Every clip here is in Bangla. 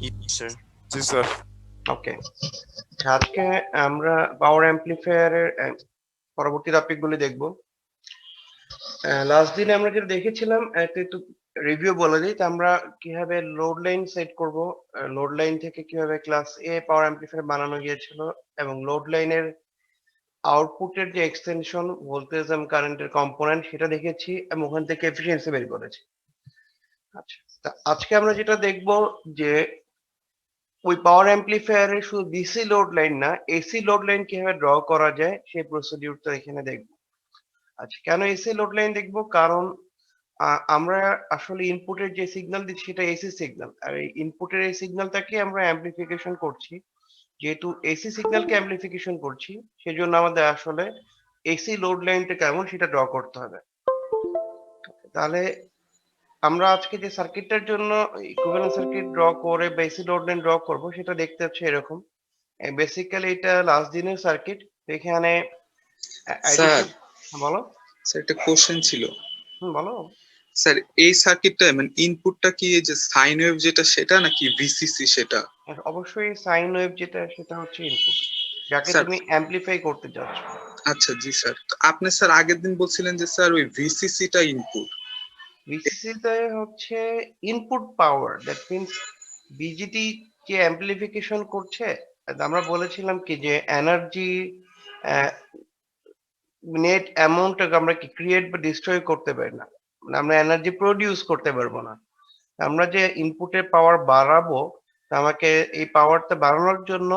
Yes, sir. জি স্যার। ওকে, আজকে আমরা পাওয়ার অ্যাম্পলিফায়ারের পরবর্তী টপিকগুলি দেখব। লাস্ট দিনে আমরা যেটা দেখেছিলাম একটু রিভিউ বলে দিই, তো আমরা কিভাবে লোড লাইন সেট করব, লোড লাইন থেকে কিভাবে ক্লাস এ পাওয়ার অ্যাম্পলিফায়ার বানানো গিয়েছিল, এবং লোড লাইনের আউটপুটের যে এক্সটেনশন ভোল্টেজ এবং কারেন্টের কম্পোনেন্ট সেটা দেখেছি, এবং ওখান থেকে এফিসিয়েন্সি বের করেছি। আচ্ছা, তা আজকে আমরা যেটা দেখব যে ওই পাওয়ার অ্যাম্পলিফায়ারের শুধু ডিসি লোড লাইন না, এসি লোড লাইন কিভাবে ড্র করা যায় সেই প্রসিডিউরটা এখানে দেখবো। আচ্ছা, কেন এসি লোড লাইন দেখবো? কারণ আমরা আসলে ইনপুটের যে সিগন্যাল দিচ্ছি সেটা এসি সিগন্যাল, আর এই ইনপুটের এই সিগন্যালটাকে আমরা অ্যাম্পলিফিকেশন করছি। যেহেতু এসি সিগন্যালকে অ্যাম্পলিফিকেশন করছি, সেজন্য আমাদের আসলে এসি লোড লাইনটা কেমন সেটা ড্র করতে হবে। তাহলে আমরা আজকে যে সার্কিটটার জন্য ইকুইভ্যালেন্ট সার্কিট ড্র করে বা এসি লোড লাইন ড্র করবো, সেটা দেখতে হচ্ছে এরকম। বেসিক্যালি এটা লাস্ট দিনের সার্কিট। এখানে স্যার, অ্যাডিশন। বলো। স্যার একটা কোশ্চেন ছিল। বলো। স্যার, এই সার্কিটটা মানে ইনপুটটা কি এই যে সাইন ওয়েভ যেটা সেটা নাকি ভিসিসি সেটা? অবশ্যই সাইন ওয়েভ যেটা সেটা হচ্ছে ইনপুট, যাকে স্যার তুমি অ্যাম্পলিফাই করতে যাচ্ছ। আচ্ছা, জি স্যার। তো আপনি স্যার আগের দিন বলছিলেন যে স্যার ওই ভিসিসিটা ইনপুট। ভিসিসিতে হচ্ছে ইনপুট পাওয়ার, দ্যাট মিনস বিজিটি যে অ্যাম্পলিফিকেশন করছে, আমরা বলেছিলাম কি যে এনার্জি নেট অ্যামাউন্টটাকে আমরা কি ক্রিয়েট বা ডিস্ট্রয় করতে পারি না, মানে আমরা এনার্জি প্রডিউস করতে পারবো না। আমরা যে ইনপুটের পাওয়ার বাড়াবো, তা আমাকে এই পাওয়ারটা বাড়ানোর জন্য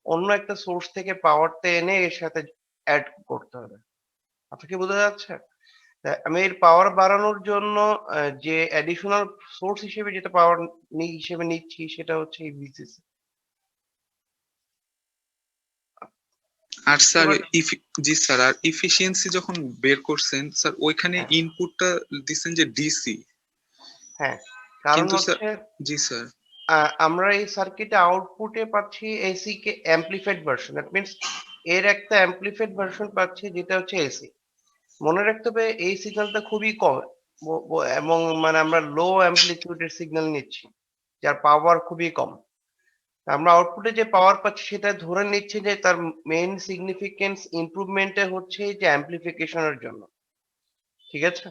অন্য একটা সোর্স থেকে পাওয়ারটা এনে এর সাথে অ্যাড করতে হবে। আপনাকে বোঝা যাচ্ছে? তা আমি এর পাওয়ার বাড়ানোর জন্য যে অ্যাডিশনাল সোর্স হিসেবে যেটা পাওয়ার হিসেবে নিচ্ছি সেটা হচ্ছে এই ভিসিসি। আর বুঝতে স্যার পারছি। জি স্যার, আর ইফিসিয়েন্সি যখন বের করছেন স্যার, ওইখানে হ্যাঁ, ইনপুটটা দিচ্ছেন যে ডিসি, হ্যাঁ, কারণ কিন্তু স্যার, হচ্ছে জি স্যার, আমরা এই সার্কিটে আউটপুটে পাচ্ছি AC K amplified version, that means এর একটা অ্যাম্পলিফাইড ভার্সন পাচ্ছি যেটা হচ্ছে এসি। মনে রাখতে হবে এই সিগন্যালটা খুবই কম, এবং মানে আমরা লো অ্যাম্পলিটিউডের সিগন্যাল নিচ্ছি, যার পাওয়ার খুবই কম। আমরা আউটপুটে যে পাওয়ার পাচ্ছি সেটা ধরে নিচ্ছি যে তার মেইন সিগনিফিকেন্স ইমপ্রুভমেন্টে হচ্ছে এই যে অ্যাম্পলিফিকেশনের জন্য। ঠিক আছে?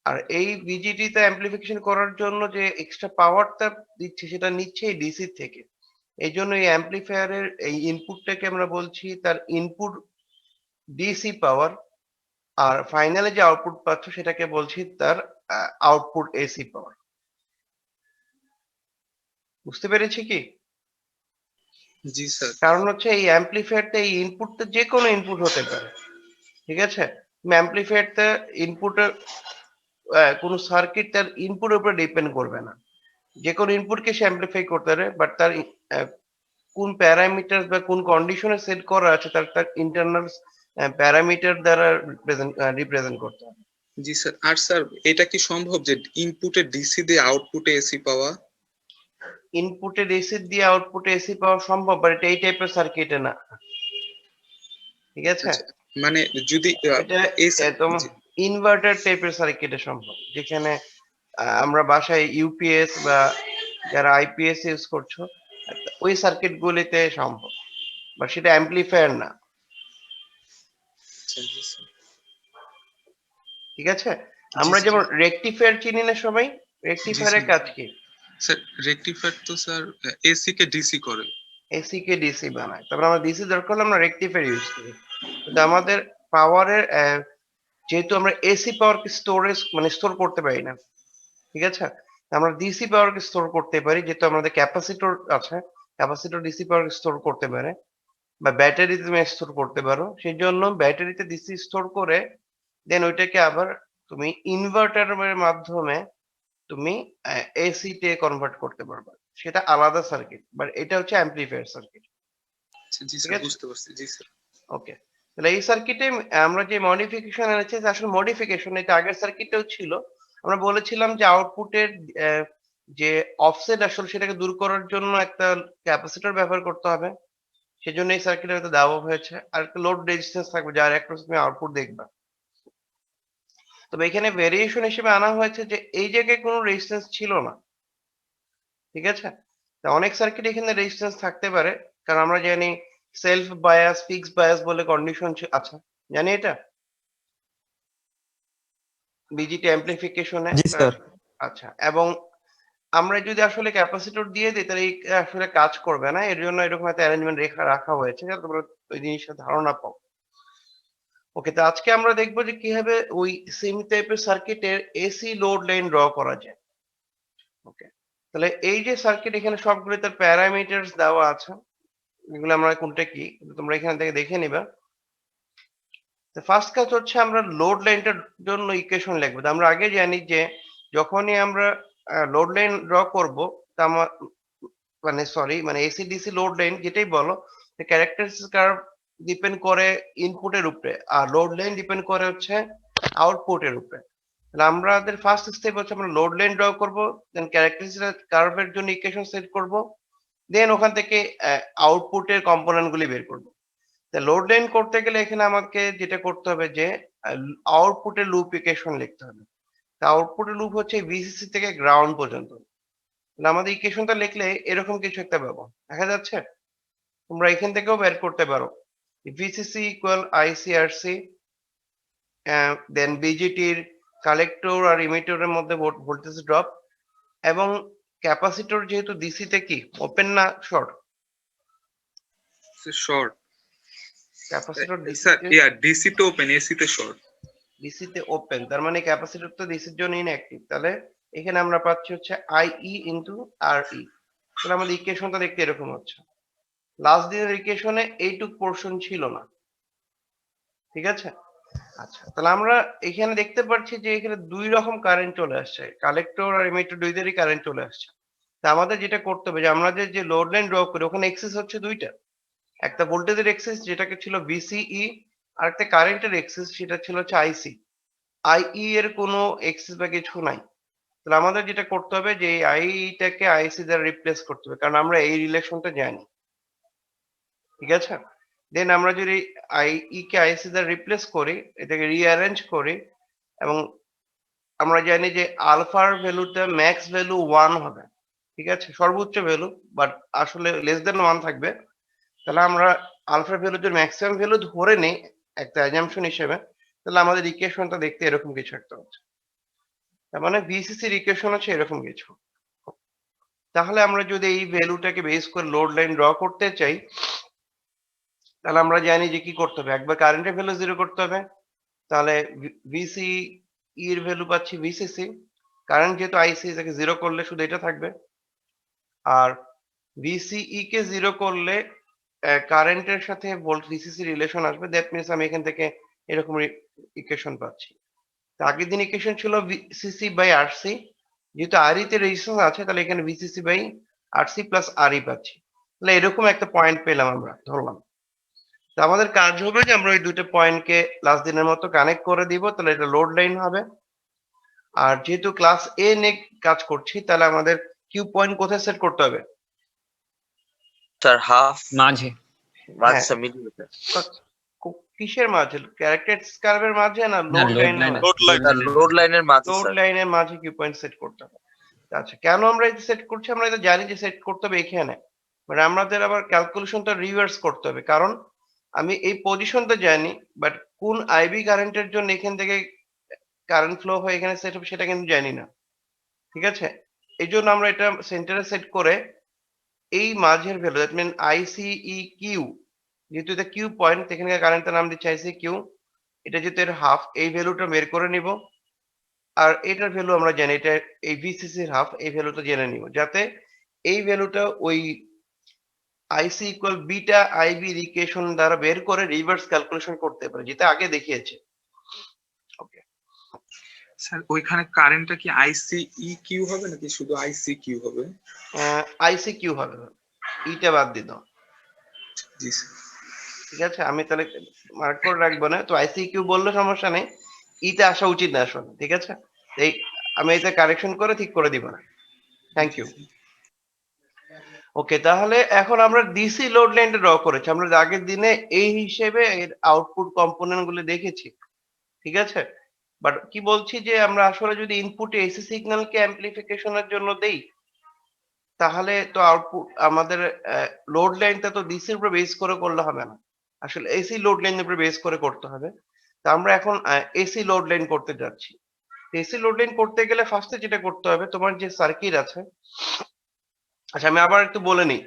আর এই বিজিটিতে অ্যাম্পলিফিকেশন করার জন্য যে এক্সট্রা পাওয়ারটা দিচ্ছে সেটা নিচ্ছে এই ডিসি থেকে। এই জন্য এই অ্যাম্পলিফায়ারের এই ইনপুটটাকে আমরা বলছি তার ইনপুট ডিসি পাওয়ার, আর ফাইনালে যে আউটপুট পাচ্ছ সেটাকে বলছি তার আউটপুট এসি পাওয়ার। বুঝতে পেরেছি কি? জি স্যার। কারণ হচ্ছে এই অ্যাম্পলিফায়ারটা এই ইনপুটটা যে কোনো ইনপুট হতে পারে। ঠিক আছে? তুমি অ্যাম্পলিফায়ারটা ইনপুটের কোনো সার্কিট তার ইনপুটের উপরে ডিপেন্ড করবে না। যে কোনো ইনপুটকে সে অ্যাম্পলিফাই করতে পারে, বাট তার কোন প্যারামিটার বা কোন কন্ডিশনে সেট করা আছে তার তার ইন্টারনাল প্যারামিটার দ্বারা রিপ্রেজেন্ট করতে হবে। জি স্যার। আর স্যার, এটা কি সম্ভব যে ইনপুটে ডিসি দিয়ে আউটপুটে এসি পাওয়া? ইনপুটে এসি দিয়ে আউটপুটে এসি পাওয়া সম্ভব, বাট এটা এই টাইপের সার্কিটে না। ঠিক আছে? আচ্ছা, মানে যদি এটা এই একদম ইনভার্টার টাইপের সার্কিটে সম্ভব, যেখানে আমরা বাসায় ইউপিএস বা যারা আইপিএস ইউজ করছো ওই সার্কিট গুলিতে সম্ভব, বা সেটা অ্যাম্পলিফায়ার না। আচ্ছা, জি স্যার। ঠিক আছে? জি আমরা স্যার। যেমন রেকটিফায়ার চিনি না সবাই? জি রেকটিফায়ারের স্যার। কাজ কি? স্যার, রেকটিফায়ার তো স্যার এসি কে ডিসি করে। এসি কে ডিসি বানায়, তারপর আমরা ডিসি দরকার হলে আমরা রেকটিফায়ার ইউজ করি। কিন্তু আমাদের পাওয়ারের যেহেতু আমরা এসি পাওয়ারকে স্টোরেজ মানে স্টোর করতে পারি না, ঠিক আছে, আমরা ডিসি পাওয়ারকে স্টোর করতে পারি, যেহেতু আমাদের ক্যাপাসিটর আছে। ক্যাপাসিটর ডিসি পাওয়ার স্টোর করতে পারে, বা ব্যাটারিতে তুমি স্টোর করতে পারো। সেই জন্য ব্যাটারিতে ডিসি স্টোর করে দেন ওইটাকে আবার তুমি ইনভার্টারের মাধ্যমে তুমি এসি তে কনভার্ট করতে পারবে। সেটা আলাদা সার্কিট, বাট এটা হচ্ছে অ্যাম্পলিফায়ার সার্কিট। আচ্ছা, জি ঠিক স্যার, আছে? বুঝতে পারছি। জি স্যার। ওকে, তাহলে এই সার্কিটে আমরা যে মডিফিকেশন এনেছি, আসলে মডিফিকেশন এটা আগের সার্কিটেও ছিল। আমরা বলেছিলাম যে আউটপুটের যে অফসেট আসলে সেটাকে দূর করার জন্য একটা ক্যাপাসিটর ব্যবহার করতে হবে। সেজন্য এই সার্কিটে হয়তো দেওয়া হয়েছে, আর একটা লোড রেজিস্ট্যান্স থাকবে যার একটা তুমি আউটপুট দেখবা। তবে এখানে ভেরিয়েশন হিসেবে আনা হয়েছে যে এই জায়গায় কোনো রেজিস্ট্যান্স ছিল না। ঠিক আছে? তা অনেক সার্কিট এখানে রেজিস্ট্যান্স থাকতে পারে, কারণ আমরা জানি সেলফ বায়াস, ফিক্স বায়াস বলে কন্ডিশন আছে, জানি এটা বিজিটি অ্যাম্প্লিফিকেশনে। জি স্যার। আচ্ছা, এবং আমরা যদি আসলে ক্যাপাসিটর দিয়ে দিই তাহলে এই আসলে কাজ করবে না, এর জন্য এরকম একটা অ্যারেঞ্জমেন্ট রাখা হয়েছে যাতে তোমরা ওই জিনিসটা ধারণা পাও। ওকে, তো আজকে আমরা দেখবো যে কিভাবে ওই সেম টাইপের সার্কিটের এসি লোড লাইন ড্র করা যায়। ওকে, তাহলে এই যে সার্কিট এখানে সবগুলো তার প্যারামিটারস দেওয়া আছে, এগুলো আমরা কোনটা কি তোমরা এখান থেকে দেখে নিবা। তো ফার্স্ট কাজ হচ্ছে আমরা লোড লাইনটার জন্য ইকুয়েশন লিখবো। তো আমরা আগে জানি যে যখনই আমরা লোড লাইন ড্র করব, তা মানে এসি ডিসি লোড লাইন যেটাই বলো, ক্যারেক্টারিস্টিক কার্ভ ডিপেন্ড করে ইনপুটের উপরে, আর লোড লাইন ডিপেন্ড করে হচ্ছে আউটপুটের উপরে। তাহলে আমাদের ফার্স্ট স্টেপ হচ্ছে আমরা লোড লাইন ড্র করব, দেন ক্যারেক্টারিস্টিক কার্ভের জন্য ইকুয়েশন সেট করব, দেন ওখান থেকে আউটপুটের কম্পোনেন্ট গুলি বের করব। লোড লাইন করতে গেলে এখানে আমাকে যেটা করতে হবে যে আউটপুটের লুপ ইকুয়েশন লিখতে হবে। আউটপুটের লুপ হচ্ছে ভিসিসি থেকে গ্রাউন্ড পর্যন্ত। তাহলে আমাদের ইকুয়েশনটা লিখলে এরকম কিছু একটা পাবো, দেখা যাচ্ছে। তোমরা এখান থেকেও বের করতে পারো ভিসিসি ইকুয়াল আইসিআরসি, দেন বিজিটির কালেক্টর আর ইমিটরের মধ্যে ভোল্টেজ ড্রপ, এবং ক্যাপাসিটর যেহেতু ডিসিতে কি ওপেন না short, short capacitor sir, DC তো ওপেন, এসি তে শর্ট। ডিসিতে ওপেন, তার মানে ক্যাপাসিটর তো ডিসির জন্য ইনঅ্যাক্টিভ। তাহলে এখানে আমরা পাচ্ছি হচ্ছে আইই ইনটু আরই। তাহলে আমাদের ইকুয়েশনটা দেখতে এরকম হচ্ছে। লাস্ট দিনের ইকুয়েশনে এইটুক পোরশন ছিল না, ঠিক আছে। আচ্ছা, তাহলে আমরা এখানে দেখতে পাচ্ছি যে এখানে দুই রকম কারেন্ট চলে আসছে, কালেক্টর আর এমিটর দুইদেরই কারেন্ট চলে আসছে। তা আমাদের যেটা করতে হবে যে আমরা যে লোড লাইন ড্র করি ওখানে এক্সিস হচ্ছে দুইটা, একটা ভোল্টেজের এক্সিস যেটাকে ছিল ভিসিই, আর একটা কারেন্টের এক্সিস সেটা ছিল হচ্ছে আইসি। আইই এর কোনো এক্সিস বা কিছু নাই। তাহলে আমাদের যেটা করতে হবে যে আইটাকে আইসি দ্বারা রিপ্লেস করতে হবে, কারণ আমরা এই রিলেশনটা জানি, ঠিক আছে। দেন আমরা যদি আইই কে আইসি দ্বারা রিপ্লেস করি, এটাকে রিঅ্যারেঞ্জ করি, এবং আমরা জানি যে আলফার ভ্যালুতে ম্যাক্স ভ্যালু 1 হবে, ঠিক আছে, সর্বোচ্চ ভ্যালু, বাট আসলে লেস দেন 1 থাকবে। তাহলে আমরা আলফার ভ্যালু যদি ম্যাক্সিমাম ভ্যালু ধরে নেই একটা অ্যাজাম্পশন হিসেবে, তাহলে আমাদের ইকুয়েশনটা দেখতে এরকম কিছু একটা হচ্ছে। তার মানে ভিসিসির ইকুয়েশন হচ্ছে এরকম কিছু। তাহলে আমরা যদি এই ভ্যালুটাকে বেস করে লোড লাইন ড্র করতে চাই, তাহলে আমরা জানি যে কি করতে হবে, একবার কারেন্টের ভ্যালু জিরো করতে হবে। তাহলে ভিসি এর ভ্যালু পাচ্ছি ভিসিসি, কারেন্ট যেহেতু আইসি, এটাকে জিরো করলে শুধু এটা থাকবে। আর ভিসিই কে জিরো করলে কারেন্টের সাথে ভোল্ট ভিসিসি রিলেশন আসবে, দ্যাট মিনস আমি এখান থেকে এরকম ইকুয়েশন পাচ্ছি। তো আগের দিন ইকুয়েশন ছিল ভিসিসি বাই আরসি, যেহেতু আরই তে রেজিস্ট্যান্স আছে তাহলে এখানে ভিসিসি বাই আরসি প্লাস আরই পাচ্ছি। তাহলে এরকম একটা পয়েন্ট পেলাম আমরা, ধরলাম। তো আমাদের কাজ হবে যে আমরা ওই দুটো পয়েন্টকে লাস্ট দিনের মতো কানেক্ট করে দিব, তাহলে এটা লোড লাইন হবে। আর যেহেতু ক্লাস এ নিয়ে কাজ করছি, তাহলে আমাদের কিউ পয়েন্ট কোথায় সেট করতে হবে? স্যার হাফ মাঝে। হ্যাঁ, মাঝে মিলিমিটার কিসের মাঝে? ক্যারেক্টারিস্টিক কার্ভের মাঝে না লোড load লাইন? line এ। লোড লাইনের মাঝে লোড স্যার। লাইনের মাঝে কিউ পয়েন্ট সেট করতে হবে। আচ্ছা, কেন আমরা এটা সেট করছি? আমরা এটা জানি যে সেট করতে হবে এখানে, মানে আমাদের আবার ক্যালকুলেশনটা রিভার্স করতে হবে, কারণ আমি এই পজিশনটা জানি, বাট কোন আইবি কারেন্টের জন্য এখান থেকে কারেন্ট ফ্লো হয়ে এখানে সেট হবে সেটা কিন্তু জানি না, ঠিক আছে। এই জন্য আমরা এটা সেন্টারে সেট করে এই মাঝের value, that mean ICE Q, যেহেতু এটা কিউ পয়েন্ট, এখানে কারেন্টের নাম দিচ্ছি আইসি কিউ, এটা যেহেতু এর হাফ, এই ভ্যালুটা বের করে নিব। আর এটার ভ্যালু আমরা জানি, এটা এই ভিসিসির হাফ, এই ভ্যালুটা জেনে নিব, যাতে এই ভ্যালুটা ওই আইসি ইকুয়াল বিটা আইবি ইকুয়েশন দ্বারা বের করে রিভার্স ক্যালকুলেশন করতে পারে, যেটা আগে দেখিয়েছে। ওকে স্যার, ওইখানে কারেন্টটা কি আইসিই কিউ হবে নাকি শুধু আইসি কিউ হবে? আইসি কিউ হবে, ইটা বাদ দিয়ে দাও। জি স্যার। ঠিক আছে, আমি তাহলে মার্ক করে রাখবো না, তো আইসি কিউ বললে সমস্যা নেই, ইটা আসা উচিত না আসলে, ঠিক আছে। এই আমি এটা কারেকশন করে ঠিক করে দিব না। Thank you. ওকে, তাহলে এখন আমরা ডিসি লোড লাইনটা ড্র করেছি, আমরা আগের দিনে এই হিসেবে এর আউটপুট কম্পোনেন্ট গুলো দেখেছি, ঠিক আছে। বাট কি বলছি যে আমরা আসলে যদি ইনপুটে এসি সিগন্যালকে অ্যাম্প্লিফিকেশনের জন্য দেই, তাহলে তো আউটপুট আমাদের লোড লাইনটা তো ডিসির উপর বেস করে করলে হবে না, আসলে এসি লোড লাইনের উপর বেস করে করতে হবে। তা আমরা এখন এসি লোড লাইন করতে যাচ্ছি। এসি লোড লাইন করতে গেলে ফার্স্টে যেটা করতে হবে, তোমার যে সার্কিট আছে, আচ্ছা আমি আবার একটু বলে নিই,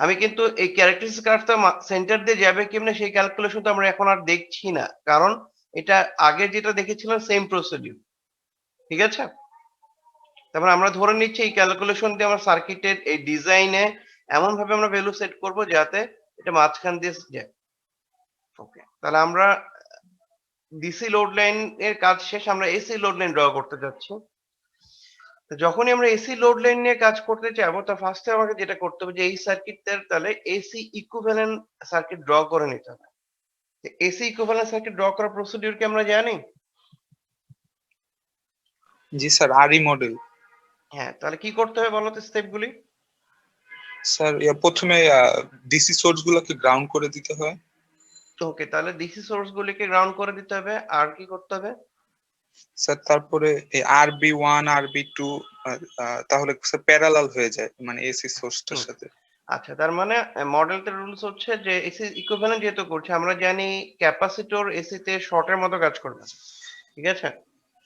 আমি কিন্তু এই ক্যারেক্টারিস্টিক কার্ভটা সেন্টার দিয়ে যাবে কেমনে সেই ক্যালকুলেশন তো আমরা এখন আর দেখছি না, কারণ এটা আগে যেটা দেখেছিলাম সেম প্রসিডিউর, ঠিক আছে? তারপরে আমরা ধরে নিচ্ছি এই ক্যালকুলেশন দিয়ে আমার সার্কিটের এই ডিজাইনে এমন ভাবে আমরা ভ্যালু সেট করব যাতে এটা মাঝখান দিয়ে যায়। ওকে, তাহলে আমরা ডিসি লোড লাইন এর কাজ শেষ, আমরা এসি লোড লাইন ড্র করতে যাচ্ছি। তো যখনই আমরা এসি লোড লাইন নিয়ে কাজ করতে যাবো, তো ফার্স্টে আমাকে যেটা করতে হবে যে এই সার্কিটের তাহলে এসি ইকুইভ্যালেন্ট সার্কিট ড্র করে নিতে হবে। এসি ইকুইভ্যালেন্ট সার্কিট ড্র করার প্রসিডিউর কি আমরা জানি? জি স্যার, আরই মডেল। হ্যাঁ, তাহলে কি করতে হবে বলো তো স্টেপগুলি? স্যার প্রথমে ডিসি সোর্স গুলোকে গ্রাউন্ড করে দিতে হয়। ওকে, তাহলে ডিসি সোর্স গুলিকে গ্রাউন্ড করে দিতে হবে, আর কি করতে হবে? স্যার তারপরে এই RB1 RB2 তাহলে স্যার প্যারালাল হয়ে যায় মানে এসি সোর্সটার সাথে। আচ্ছা, তার মানে মডেলটার রুলস হচ্ছে যে এসি ইকুইভ্যালেন্ট যেহেতু করছে, আমরা জানি ক্যাপাসিটর এসি তে শর্টের মতো কাজ করবে, ঠিক আছে?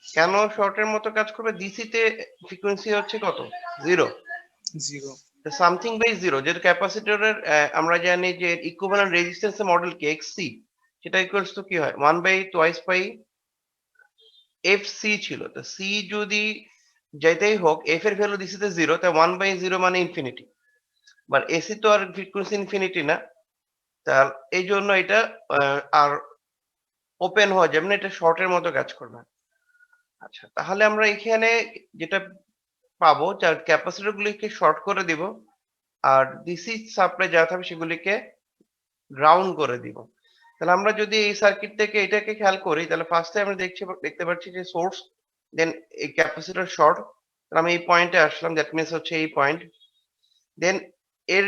কেন শর্টের মতো কাজ করবে? ডিসি তে ফ্রিকোয়েন্সি হচ্ছে কত? 0। 0। সামথিং বাই 0, যেহেতু ক্যাপাসিটরের আমরা জানি যে ইকুইভ্যালেন্ট রেজিস্ট্যান্স এর মডেল কি এক্সসি, সেটা ইকুয়ালস টু কি হয় 1 বাই টুয়াইস পাই এফসি ছিল। তো সি যদি যেটাই হোক, এফ এর ভ্যালু ডিসি তে 0, তাই 1 বাই 0 মানে ইনফিনিটি। বাট এসি তো আর ফ্রিকোয়েন্সি ইনফিনিটি না, তার এই জন্য এটা আর ওপেন হয়ে যাবে না, এটা শর্টের মতো কাজ করবে। আচ্ছা, তাহলে আমরা এখানে যেটা পাবো, যার ক্যাপাসিটর গুলিকে শর্ট করে দিব আর ডিসি সাপ্লাই যা থাকবে সেগুলিকে গ্রাউন্ড করে দিব। তাহলে আমরা যদি এই সার্কিট থেকে এটাকে খেয়াল করি, তাহলে ফার্স্টে আমরা দেখতে পাচ্ছি যে সোর্স, দেন এই ক্যাপাসিটর শর্ট, তাহলে আমি এই পয়েন্টে আসলাম, দ্যাট মিনস হচ্ছে এই পয়েন্ট। দেন এর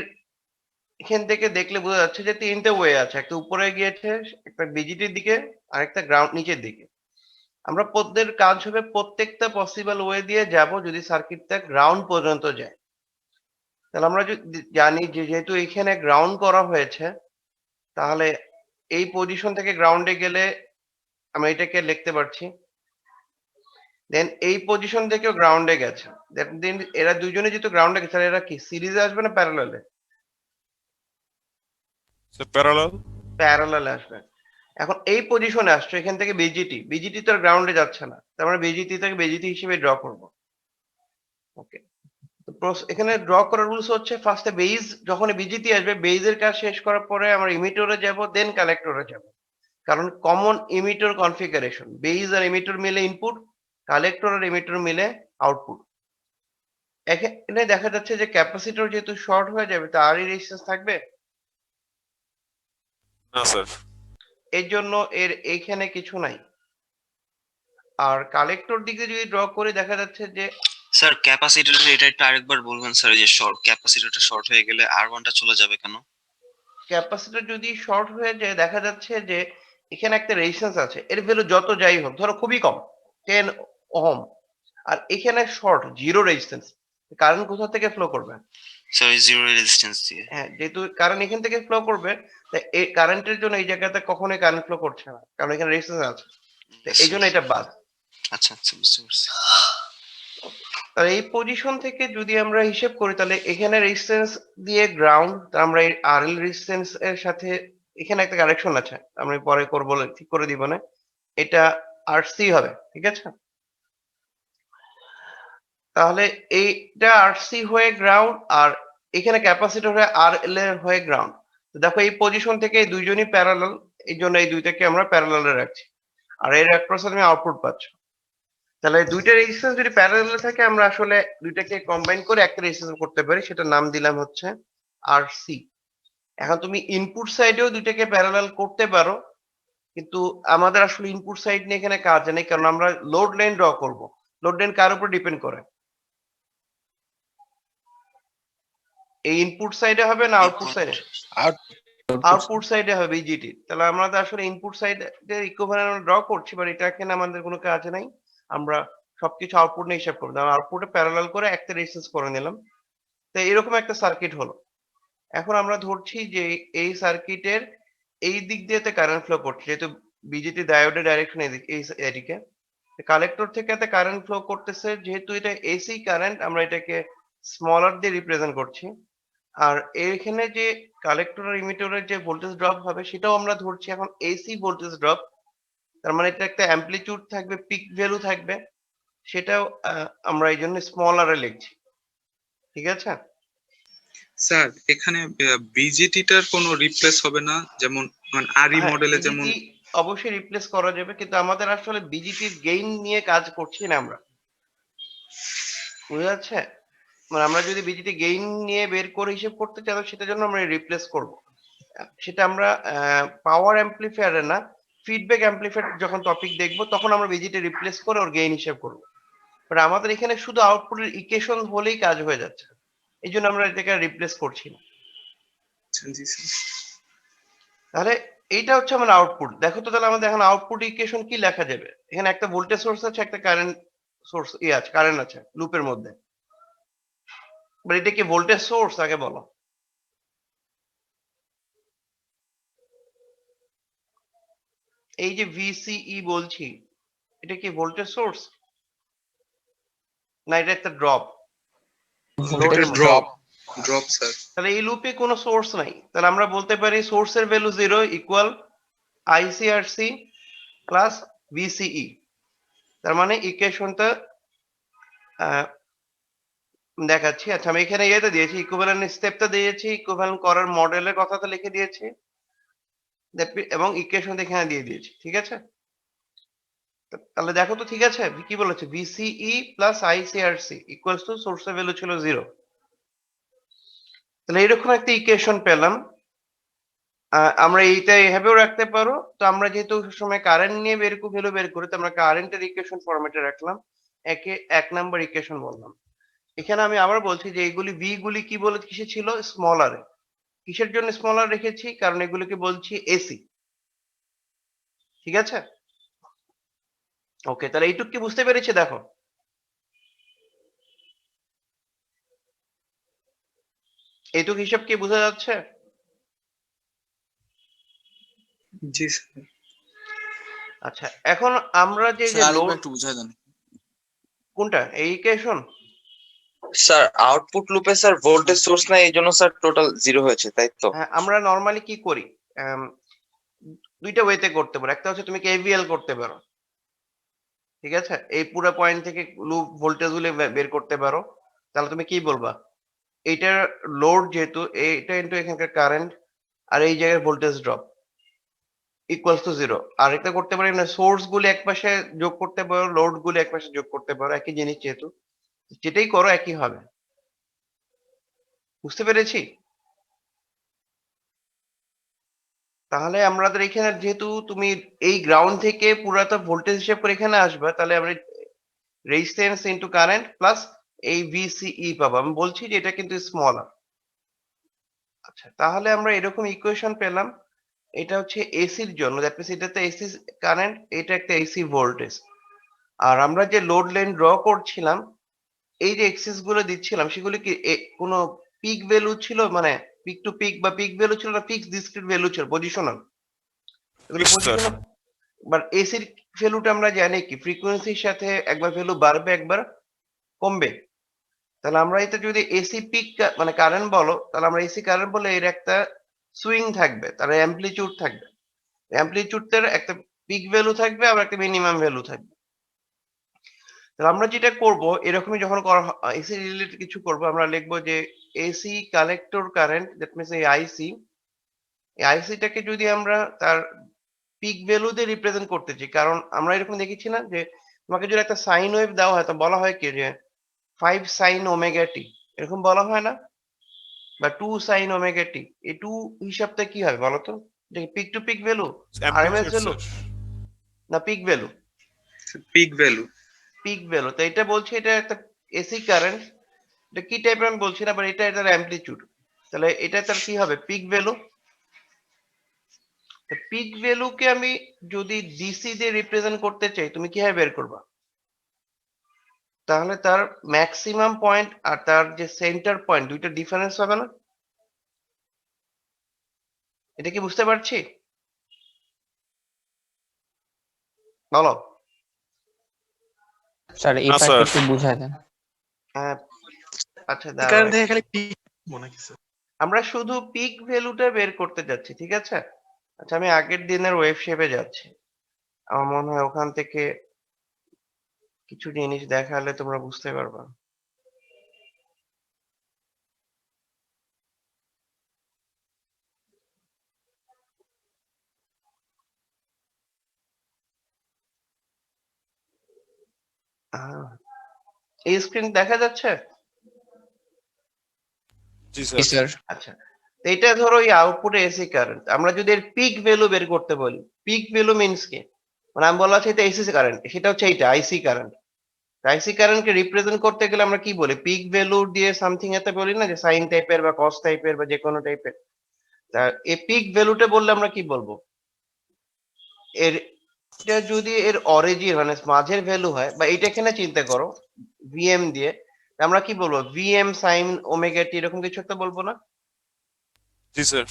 এখান থেকে দেখলে বোঝা যাচ্ছে যে তিনটে ওয়ে আছে, একটা উপরে গিয়েছে, একটা বিজিটির দিকে, আর একটা গ্রাউন্ড নিচের দিকে। আমরা প্রত্যেক কাজ হবে প্রত্যেকটা পসিবল ওয়ে দিয়ে যাব যদি সার্কিটটা গ্রাউন্ড পর্যন্ত যায়। তাহলে আমরা যদি জানি যে যেহেতু এখানে গ্রাউন্ড করা হয়েছে, তাহলে এই পজিশন থেকে গ্রাউন্ডে গেলে আমরা এটাকে লিখতে পারছি। দেন এই পজিশন থেকেও গ্রাউন্ডে গেছে, দেন এরা দুইজনে যেহেতু গ্রাউন্ডে গেছে, তাহলে এরা কি সিরিজে আসবে না প্যারালালে? প্যারালাল। প্যারালালে আসবে। এখন এই পজিশনে আসছে, এখান থেকে বিজিটি তো আর গ্রাউন্ডে যাচ্ছে না, তার মানে বিজিটি থেকে বিজিটি হিসেবে ড্র করব। ওকে, তো এখানে ড্র করার রুলস হচ্ছে ফার্স্টে বেজ, যখন বিজিটি আসবে বেজের কাজ শেষ করার পরে আমরা ইমিটরে যাব, দেন কালেক্টরে যাব। কারণ কমন ইমিটর কনফিগারেশন, বেজ আর ইমিটর মিলে ইনপুট, কালেক্টর আর ইমিটর মিলে আউটপুট। এখানে দেখা যাচ্ছে যে ক্যাপাসিটর যেহেতু শর্ট হয়ে যাবে, তা আর রেজিস্ট্যান্স থাকবে না স্যার। এর জন্য এর এইখানে কিছু নাই। আর কালেক্টর দিকে যদি ড্র করে দেখা যাচ্ছে যে স্যার ক্যাপাসিটর, এটা একটু আরেকবার বলবেন স্যার, যে শর্ট ক্যাপাসিটরটা শর্ট হয়ে গেলে R1টা চলে যাবে কেন? ক্যাপাসিটর যদি শর্ট হয়ে যায়, দেখা যাচ্ছে যে এখানে একটা রেজিস্ট্যান্স আছে, এর ভ্যালু যত যাই হোক, ধরো খুবই কম 10 ওহম, আর এখানে শর্ট 0 রেজিস্ট্যান্স, কারেন্ট কোথা থেকে ফ্লো করবে? স্যার জিরো রেজিস্ট্যান্স দিয়ে। হ্যাঁ, যেহেতু কারেন্ট এখান থেকে ফ্লো করবে, তাই এই কারেন্টের জন্য এই জায়গাতে কখনোই কারেন্ট ফ্লো করছে না, কারণ এখানে রেজিস্ট্যান্স আছে, তো এই জন্য এটা বাদ। আচ্ছা আচ্ছা, বুঝতে পারছি। তাহলে এই পজিশন থেকে যদি আমরা হিসেব করি, তাহলে এখানে রেজিস্ট্যান্স দিয়ে গ্রাউন্ড, আমরা এই আরএল রেজিস্ট্যান্স এর সাথে এখানে একটা কানেকশন আছে, আমি পরে করব, ঠিক করে দিব না, এটা আরসি হবে, ঠিক আছে? তাহলে এইটা আরসি হয়ে গ্রাউন্ড, আর এখানে ক্যাপাসিটর হয়ে আরএল এর হয়ে গ্রাউন্ড। তো দেখো এই পজিশন থেকে এই দুইজনই প্যারালাল, এই জন্য এই দুইটাকে আমরা প্যারালালে রাখছি, আর এর অ্যাক্রস তুমি আউটপুট পাচ্ছ। তাহলে দুইটা রেজিস্ট্যান্স যদি প্যারালালে থাকে, আমরা আসলে দুইটাকে কম্বাইন করে একটা রেজিস্ট্যান্স করতে পারি, সেটা নাম দিলাম হচ্ছে আরসি। এখন তুমি ইনপুট সাইডেও দুইটাকে প্যারালাল করতে পারো, কিন্তু আমাদের আসলে ইনপুট সাইড নিয়ে এখানে কাজ নেই, কারণ আমরা লোড লাইন ড্র করব। লোড লাইন কার উপর ডিপেন্ড করে? এই ইনপুট সাইডে হবে না আউটপুট সাইডে? আউটপুট সাইডে হবে বিজিটি। তাহলে আমরা তো আসলে ইনপুট সাইডে ইকুইভ্যালেন্ট ড্র করছি, বাট এটা এখানে আমাদের কোনো কাজ নাই, আমরা সবকিছু আউটপুট নিয়ে হিসাব করব। আউটপুটে প্যারালাল করে একটা রেজিস্ট্যান্স করে নিলাম। তো এরকম একটা সার্কিট হলো। এখন আমরা ধরছি যে এই সার্কিটের এই দিক দিয়ে কারেন্ট ফ্লো করছে, যেহেতু বিজেটি ডায়োডের ডাইরেকশন এদিকে। কালেক্টর থেকে এতে কারেন্ট ফ্লো করতেছে, যেহেতু এটা এসি কারেন্ট আমরা এটাকে স্মলার দিয়ে রিপ্রেজেন্ট করছি। আর এখানে যে কালেক্টর আর ইমিটরের যে ভোল্টেজ ড্রপ হবে সেটাও আমরা ধরছি এখন এসি ভোল্টেজ ড্রপ। তার মানে এটা একটা অ্যামপ্লিটিউড থাকবে, পিক ভ্যালু থাকবে, সেটাও আমরা এই জন্য স্মলার এ লিখছি। ঠিক আছে? স্যার এখানে বিজিটিটার কোনো রিপ্লেস হবে না, যেমন আরই হ্যাঁ, মডেলে যেমন? বিজিটি অবশ্যই রিপ্লেস করা যাবে, কিন্তু আমাদের আসলে বিজিটির গেইন নিয়ে কাজ করছি না আমরা। বুঝা যাচ্ছে? মানে আমরা যদি বিজিটি গেইন নিয়ে বের করে হিসেব করতে চাই তাহলে সেটার জন্য আমরা রিপ্লেস করব। সেটা আমরা পাওয়ার অ্যাম্পলিফায়ারে না, ফিডব্যাক অ্যাম্পলিফায়ার যখন টপিক দেখব তখন আমরা বিজিটি রিপ্লেস করে ওর গেইন হিসেব করব। বাট আমাদের এখানে শুধু আউটপুটের ইকুয়েশন হলেই কাজ হয়ে যাচ্ছে, এই জন্য আমরা এটাকে রিপ্লেস করছি না। জি স্যার। তাহলে এইটা হচ্ছে আমার আউটপুট। দেখো তো তাহলে আমাদের এখন আউটপুট ইকুয়েশন কি লেখা যাবে? এখানে একটা ভোল্টেজ সোর্স আছে, একটা কারেন্ট সোর্স আছে, কারেন্ট আছে লুপের মধ্যে। বাট এটা কি ভোল্টেজ সোর্স আগে বলো? এই যে ভিসিই বলছি, এটা কি ভোল্টেজ সোর্স, না এটা একটা ড্রপ লোডের মধ্যে? Drop drop sir. তাহলে এই লুপে কোনো সোর্স নাই, তাহলে আমরা বলতে পারি সোর্সের value 0 equal ICRC plus VCE. তার মানে ইকুয়েশনটা দেখাচ্ছি। আচ্ছা, আমি এখানে ইয়েতে দিয়েছি, ইকুইভ্যালেন্ট স্টেপটা দিয়েছি, ইকুইভ্যালেন্ট করার মডেলের কথাটা লিখে দিয়েছি এবং ইকুয়েশন এখানে দিয়ে দিয়েছি। ঠিক আছে? তাহলে দেখো তো ঠিক আছে, কি বলেছে? VCE plus ICRC equals to সোর্সের ভ্যালু ছিল 0। তাহলে এরকম একটা ইকুয়েশন পেলাম। আমরা এইটা এভাবেও রাখতে পারো। তো আমরা যেহেতু সময় কারেন্ট নিয়ে ভ্যালু বের করি, তো আমরা কারেন্টের ইকুয়েশন ফরম্যাটে রাখলাম, একে 1 নাম্বার ইকুয়েশন বললাম। এখানে আমি আবার বলছি যে এইগুলি ভি গুলি কি বলে কিসে ছিল? স্মলারে। কিসের জন্য স্মলার রেখেছি? কারণ এগুলিকে বলছি এসি। ঠিক আছে? ওকে, তাহলে এইটুক কি বুঝতে পেরেছি? দেখো, এইটুক হিসাব কি বোঝা যাচ্ছে? জি স্যার। আচ্ছা, এখন আমরা যে স্যার আরেকবার লোড, একটু বুঝাই দেন। কোনটা এই ইকুয়েশন? স্যার আউটপুট লুপে স্যার ভোল্টেজ সোর্স নাই, এই জন্য স্যার টোটাল 0 হয়েছে, তাই তো? হ্যাঁ, আমরা নরমালি কি করি, দুইটা ওয়েতে করতে পারো। একটা হচ্ছে তুমি কেভিএল করতে পারো। ঠিক আছে? এই পুরো পয়েন্ট থেকে লুপ ভোল্টেজ গুলো বের করতে পারো। তাহলে তুমি কি বলবা? এইটার লোড যেহেতু এইটা ইনটু এখানকার কারেন্ট আর এই জায়গায় ভোল্টেজ ড্রপ ইকুয়ালস টু 0। আর এটা করতে পারি না, সোর্স গুলি একপাশে যোগ করতে পারো, লোড গুলি একপাশে যোগ করতে পারো, একই জিনিস যেহেতু, যেটাই করো একই হবে। বুঝতে পেরেছি? তাহলে আমাদের এখানে যেহেতু তুমি এই গ্রাউন্ড থেকে পুরাটা ভোল্টেজ হিসেব করে এখানে আসবে, তাহলে আমরা রেজিস্ট্যান্স ইনটু কারেন্ট প্লাস এই ভিসিই পাবো। আমি বলছি যে এটা কিন্তু স্মলার। আচ্ছা, তাহলে আমরা এরকম ইকুয়েশন পেলাম। এটা হচ্ছে এসির জন্য, দ্যাট মিন্স এটাতে এসি কারেন্ট, এটা একটা এসি ভোল্টেজ। আর আমরা যে লোড লাইন ড্র করছিলাম, এই যে এক্সিস গুলো দিচ্ছিলাম সেগুলো কি কোনো পিক ভ্যালু ছিল, মানে পিক টু পিক বা পিক ভ্যালু ছিল না, ফিক্স ডিসক্রিট ভ্যালু ছিল, পজিশনাল? এগুলো পজিশনাল। বাট এসির ভ্যালুটা আমরা জানি কি ফ্রিকোয়েন্সির সাথে একবার ভ্যালু বাড়বে একবার কমবে। তাহলে আমরা এটা যদি এসি পিক মানে কারেন্ট বলো, তাহলে আমরা এসি কারেন্ট বলে এর একটা সুইং থাকবে, তার অ্যামপ্লিটিউড থাকবে। অ্যামপ্লিটিউডের একটা পিক ভ্যালু থাকবে, আবার একটা মিনিমাম ভ্যালু থাকবে। তাহলে আমরা যেটা করব, এরকমই যখন করা এসি রিলেটেড কিছু করব, আমরা লিখবো যে AC collector current, that means এই আইসি, এই আইসিটাকে যদি আমরা তার পিক ভ্যালু দিয়ে রিপ্রেজেন্ট করতে চাই, কারণ আমরা এরকম দেখেছি না যে তোমাকে যদি একটা সাইন ওয়েভ দেওয়া হয় তো বলা হয় কি যে 5 সাইন ওমেগা টি, এরকম বলা হয় না? বা 2 সাইন ওমেগা টি, এই 2 হিসাবটা কি হবে বলো তো? এটা peak to peak value, RMS value, না peak value? Peak value. Peak value. তো এটা বলছে এটা একটা এসি কারেন্ট, এটা কি টাইপের আমি বলছি না, বাট এটা এটার অ্যামপ্লিটিউড। তাহলে এটা তার কি হবে? Pick value. পিক ভ্যালুকে আমি যদি ডিসি দিয়ে রিপ্রেজেন্ট করতে চাই, তুমি কিভাবে বের করবা? তাহলে তার ম্যাক্সিমাম পয়েন্ট আর তার যে সেন্টার পয়েন্ট দুইটা ডিফারেন্স হবে না? এটা কি বুঝতে পারছি? বলো। স্যার এই না, পার্টটা স্যার। একটু বুঝায় দেন। হ্যাঁ, আচ্ছা এই দাঁড়াও। কারণে দেখে খালি পিক মনে কিছু। আমরা শুধু পিক ভ্যালুটা বের করতে যাচ্ছি, ঠিক আছে? আচ্ছা, আমি আগের দিনের ওয়েভ শেপে যাচ্ছি। আমার মনে হয় ওখান থেকে কিছু জিনিস দেখালে তোমরা বুঝতে পারবা। আহ, এই স্ক্রিন দেখা যাচ্ছে? জি জি স্যার। স্যার। আচ্ছা, তো এটা ধরো এই আউটপুটে এসি কারেন্ট, আমরা যদি এর পিক ভ্যালু বের করতে বলি, পিক ভ্যালু মিনস কি? মানে আমি বলা হচ্ছে এটা এসি কারেন্ট, সেটা হচ্ছে এইটা আইসি কারেন্ট। আইসি কারেন্টকে রিপ্রেজেন্ট করতে গেলে আমরা কি বলি? পিক ভ্যালু দিয়ে সামথিং এতে বলি না, যে সাইন টাইপের বা কস টাইপের বা যে কোনো টাইপের। তা এই পিক ভ্যালুটা বললে আমরা কি বলবো? এর এটা যদি এর অরিজিন মানে মাঝের ভ্যালু হয়, বা এটা এখানে চিন্তা করো ভিএম দিয়ে, আমরা কি বলবো? ভিএম সাইন ওমেগা টি এরকম কিছু একটা বলবো না? জি স্যার।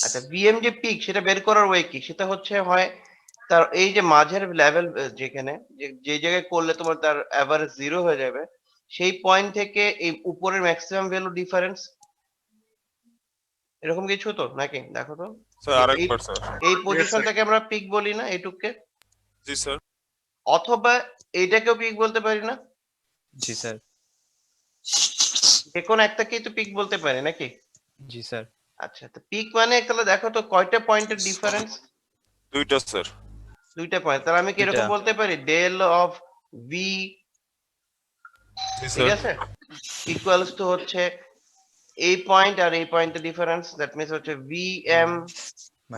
আচ্ছা, ভিএম যে পিক সেটা বের করার ওয়ে কি? সেটা হচ্ছে হয় তার এই যে মাঝের লেভেল, যেখানে যে জায়গায় করলে তোমার তার এভারেজ জিরো হয়ে যাবে, সেই পয়েন্ট থেকে এই উপরের ম্যাক্সিমাম ভ্যালু ডিফারেন্স, এরকম কিছু তো নাকি? দেখো তো, স্যার যে এই আরেকবার স্যার। এই পজিশনটাকে আমরা পিক বলি না, এইটুককে? জি স্যার। অথবা এইটাকেও পিক বলতে পারি না? জি স্যার। যে কোনো একটাকেই তো পিক বলতে পারি নাকি? জি স্যার। আচ্ছা, তো পিক মানে তাহলে দেখো তো কয়টা পয়েন্টের ডিফারেন্স? দুইটা স্যার। দুইটা পয়েন্ট। তাহলে আমি কি এরকম বলতে পারি ডেল অফ ভি, জি ঠিক স্যার। আছে, ইকুয়ালস টু হচ্ছে এই পয়েন্ট আর এই পয়েন্টের ডিফারেন্স, দ্যাট মিন্স হচ্ছে ভি এম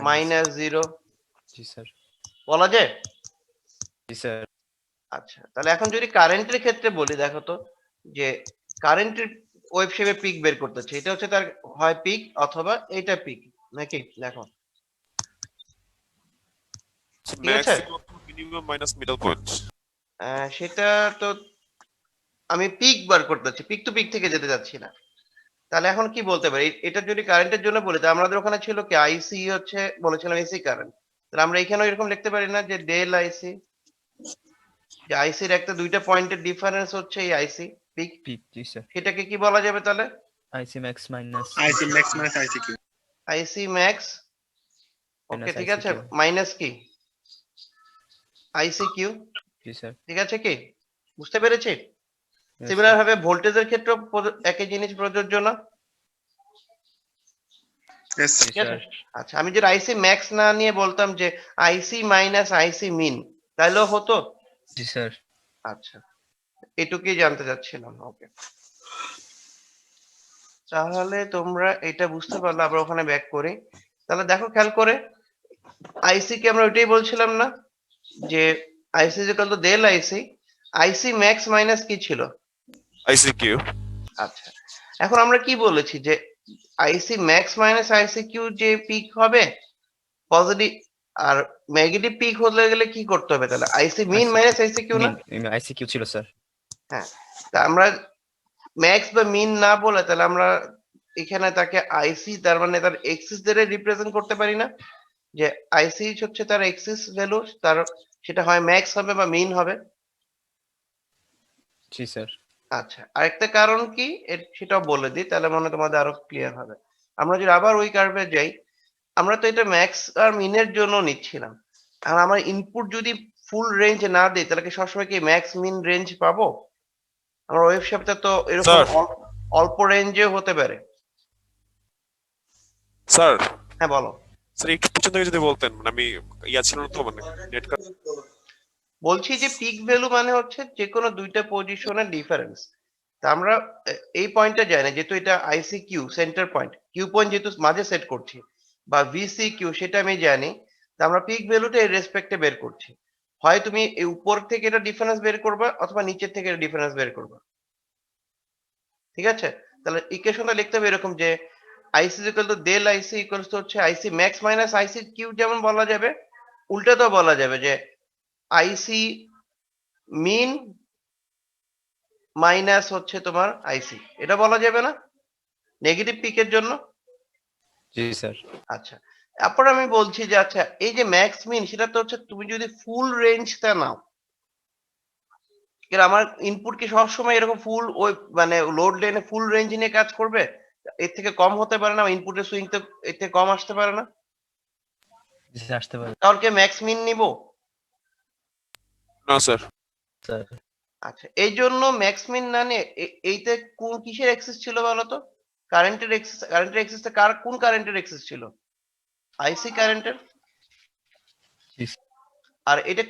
মাইনাস জিরো, জি স্যার। বলা যায়? জি স্যার। আচ্ছা, তাহলে এখন যদি কারেন্টের ক্ষেত্রে বলি, দেখো তো, যে কারেন্টের ওয়েভ শেপে পিক বের করতে হচ্ছে, এটা হচ্ছে তার হয় পিক অথবা এটা পিক নাকি? দেখো, ঠিক আছে? Maximum minimum minus middle point. সেটা তো আমি পিক বার করতে যাচ্ছি, পিক টু পিক থেকে যেতে যাচ্ছি না। তাহলে এখন কি বলতে পারি? এটা যদি কারেন্টের জন্য বলি, তো আমাদের ওখানে ছিল কি আইসি হচ্ছে, বলেছিলাম এসি কারেন্ট। তাহলে আমরা এখানেও এরকম লিখতে পারি না, যে ডেল আইসি, যে আইসির একটা দুইটা পয়েন্টের ডিফারেন্স হচ্ছে এই আইসি পিক, পিক। জি স্যার। সেটাকে কি বলা যাবে তাহলে? আইসি ম্যাক্স মাইনাস আইসি ম্যাক্স মাইনাস আইসি কিউ। আইসি ম্যাক্স, ওকে ঠিক আছে, মাইনাস কি আইসি কিউ, জি স্যার। ঠিক আছে কি? বুঝতে পেরেছি? Yes, similar sir. ভাবে ভোল্টেজের ক্ষেত্রে একই জিনিস প্রযোজ্য না? ইয়েস জি ঠিক আছে। স্যার। আচ্ছা, আমি যদি আইসি ম্যাক্স না নিয়ে বলতাম যে আইসি মাইনাস আইসি মিন, তাহলেও হতো? জি স্যার। আচ্ছা, এটুকুই জানতে চাচ্ছিলাম। ওকে, তাহলে তোমরা এটা বুঝতে পারলে, আবার ওখানে ব্যাক করি। তাহলে দেখো খেয়াল করে, আইসি কে আমরা ওইটাই বলছিলাম না, যে IC equal to del IC, IC max minus কি ছিল? IC Q. আচ্ছা, এখন আমরা কি বলেছি যে IC max minus IC Q যে পিক হবে পজিটিভ, আর নেগেটিভ পিক হতে গেলে কি করতে হবে? তাহলে আইসি মিন মাইনাস আইসি কিউ না? আইসি কিউ ছিল স্যার। হ্যাঁ, তা আমরা ম্যাক্স বা মিন না বলে তাহলে আমরা এখানে তাকে আইসি, তার মানে তার এক্সিস ধরে রিপ্রেজেন্ট করতে পারি না, যে আইসি হচ্ছে তার এক্সিস ভ্যালু, তার সেটা হয় ম্যাক্স হবে বা মিন হবে। জি স্যার। আচ্ছা, আরেকটা কারণ কি সেটাও বলে দিই, তাহলে মনে হয় তোমাদের আরো ক্লিয়ার হবে। আমরা যদি আবার ওই কার্ভে যাই, আমরা তো এটা ম্যাক্স আর মিনের জন্য নিচ্ছিলাম। আর আমার ইনপুট যদি ফুল রেঞ্জ না দিই, তাহলে কি সবসময় কি ম্যাক্স মিন রেঞ্জ পাবো? আমার ওয়েব শেপটা তো এরকম স্যার। অল্প রেঞ্জেও হতে পারে। স্যার। হ্যাঁ বলো। স্যার একটু পিছন থেকে যদি বলতেন, মানে আমি ইয়া ছিল না তো, মানে নেট। বলছি যে পিক ভ্যালু মানে হচ্ছে যে কোনো দুইটা পজিশনের ডিফারেন্স। তা আমরা এই পয়েন্টটা যাই না, যেহেতু এটা IC Q center point, Q point যেহেতু মাঝে সেট করছি, বা ভিসি কিউ সেটা আমি জানি, তা আমরা পিক ভ্যালুটা এই রেসপেক্টে বের করছি। হয় তুমি এই উপর থেকে এটা ডিফারেন্স বের করবা, অথবা নিচের থেকে এটা ডিফারেন্স বের করবা, ঠিক আছে? তাহলে ইকুয়েশনটা লিখতে হবে এরকম, যে IC equal to del IC equals to হচ্ছে IC max minus IC Q, যেমন বলা যাবে, উল্টাতেও বলা যাবে যে আইসি মিন মাইনাস হচ্ছে তোমার আইসি, এটা বলা যাবে না নেগেটিভ পিকের জন্য? জি স্যার। আচ্ছা, তারপর আমি বলছি যে আচ্ছা এই যে ম্যাক্স মিন সেটা তো হচ্ছে তুমি যদি ফুল রেঞ্জটা নাও, এর আমার ইনপুট কি সবসময় এরকম ফুল ওই মানে লোড লাইনে ফুল রেঞ্জ নিয়ে কাজ করবে? এর থেকে কম হতে পারে না? ইনপুটের সুইং তো এর থেকে কম আসতে পারে না? জি স্যার, আসতে পারে। তাহলে কি ম্যাক্স মিন নিব? না স্যার। স্যার আচ্ছা, এই জন্য ম্যাক্স মিন না নিয়ে এইতে কোন কিসের এক্সেস ছিল বলো তো? কারেন্টের এক্সেস। কারেন্টের এক্সেসটা কোন কারেন্টের এক্সেস ছিল? আইসি কারেন্টের। জি আর এটা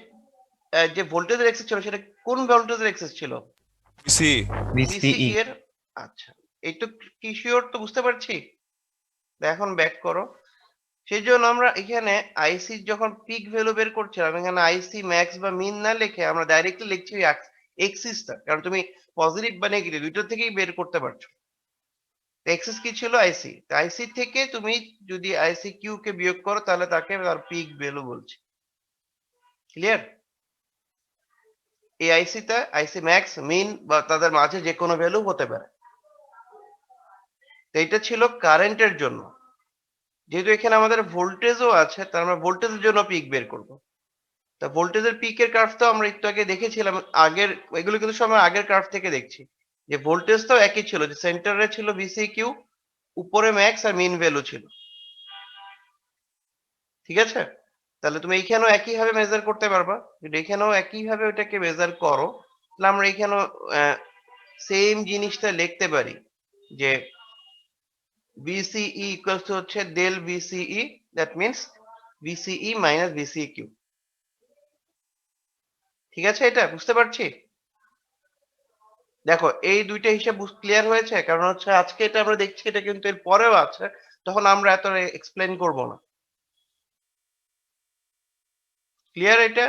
যে ভোল্টেজের এক্সেস ছিল সেটা কোন ভোল্টেজের এক্সেস ছিল? বিসি। বিসিই। এর। আচ্ছা, এই তো কি শিওর তো বুঝতে পারছি। এখন ব্যাক করো। সেই জন্য আমরা এখানে আইসি যখন পিক ভ্যালু বের করছিলাম, এখানে আইসি ম্যাক্স বা মিন না লিখে আমরা ডাইরেক্টলি লিখছি এক্সিসটা, কারণ তুমি পজিটিভ বা নেগেটিভ দুটো থেকেই বের করতে পারছো। এক্সিস কি ছিল? আইসি। আইসি থেকে তুমি যদি আইসি কিউ কে বিয়োগ করো তাহলে তাকে তার পিক ভ্যালু বলছি। ক্লিয়ার? এই আইসিতে আইসি ম্যাক্স মিন বা তাদের মাঝে যে কোনো ভ্যালু হতে পারে। তো এটা ছিল কারেন্টের জন্য। যেহেতু এখানে আমাদের ভোল্টেজও আছে, তার আমরা ভোল্টেজের জন্য পিক বের করব। তা ভোল্টেজের পিকের কার্ভ তো আমরা একটু আগে দেখেছিলাম আগের, এগুলো কিন্তু সব আমরা আগের কার্ভ থেকে দেখছি যে ভোল্টেজ তো একই ছিল, যে সেন্টারে ছিল ভিসি কিউ, উপরে ম্যাক্স আর মিন ভ্যালু ছিল। ঠিক আছে? তাহলে তুমি এইখানেও একই ভাবে মেজার করতে পারবা। যদি এখানেও একই ভাবে ওটাকে মেজার করো তাহলে আমরা এখানেও সেম জিনিসটা লিখতে পারি যে VCE equals to হচ্ছে del VCE, that means VCE minus VCQ। ঠিক আছে? এটা বুঝতে পারছি? দেখো এই দুইটা হিসাব ক্লিয়ার হয়েছে, কারণ হচ্ছে আজকে এটা আমরা দেখছি, এটা কিন্তু এর পরেও আছে, তখন আমরা এত এক্সপ্লেন করব না। ক্লিয়ার এটা?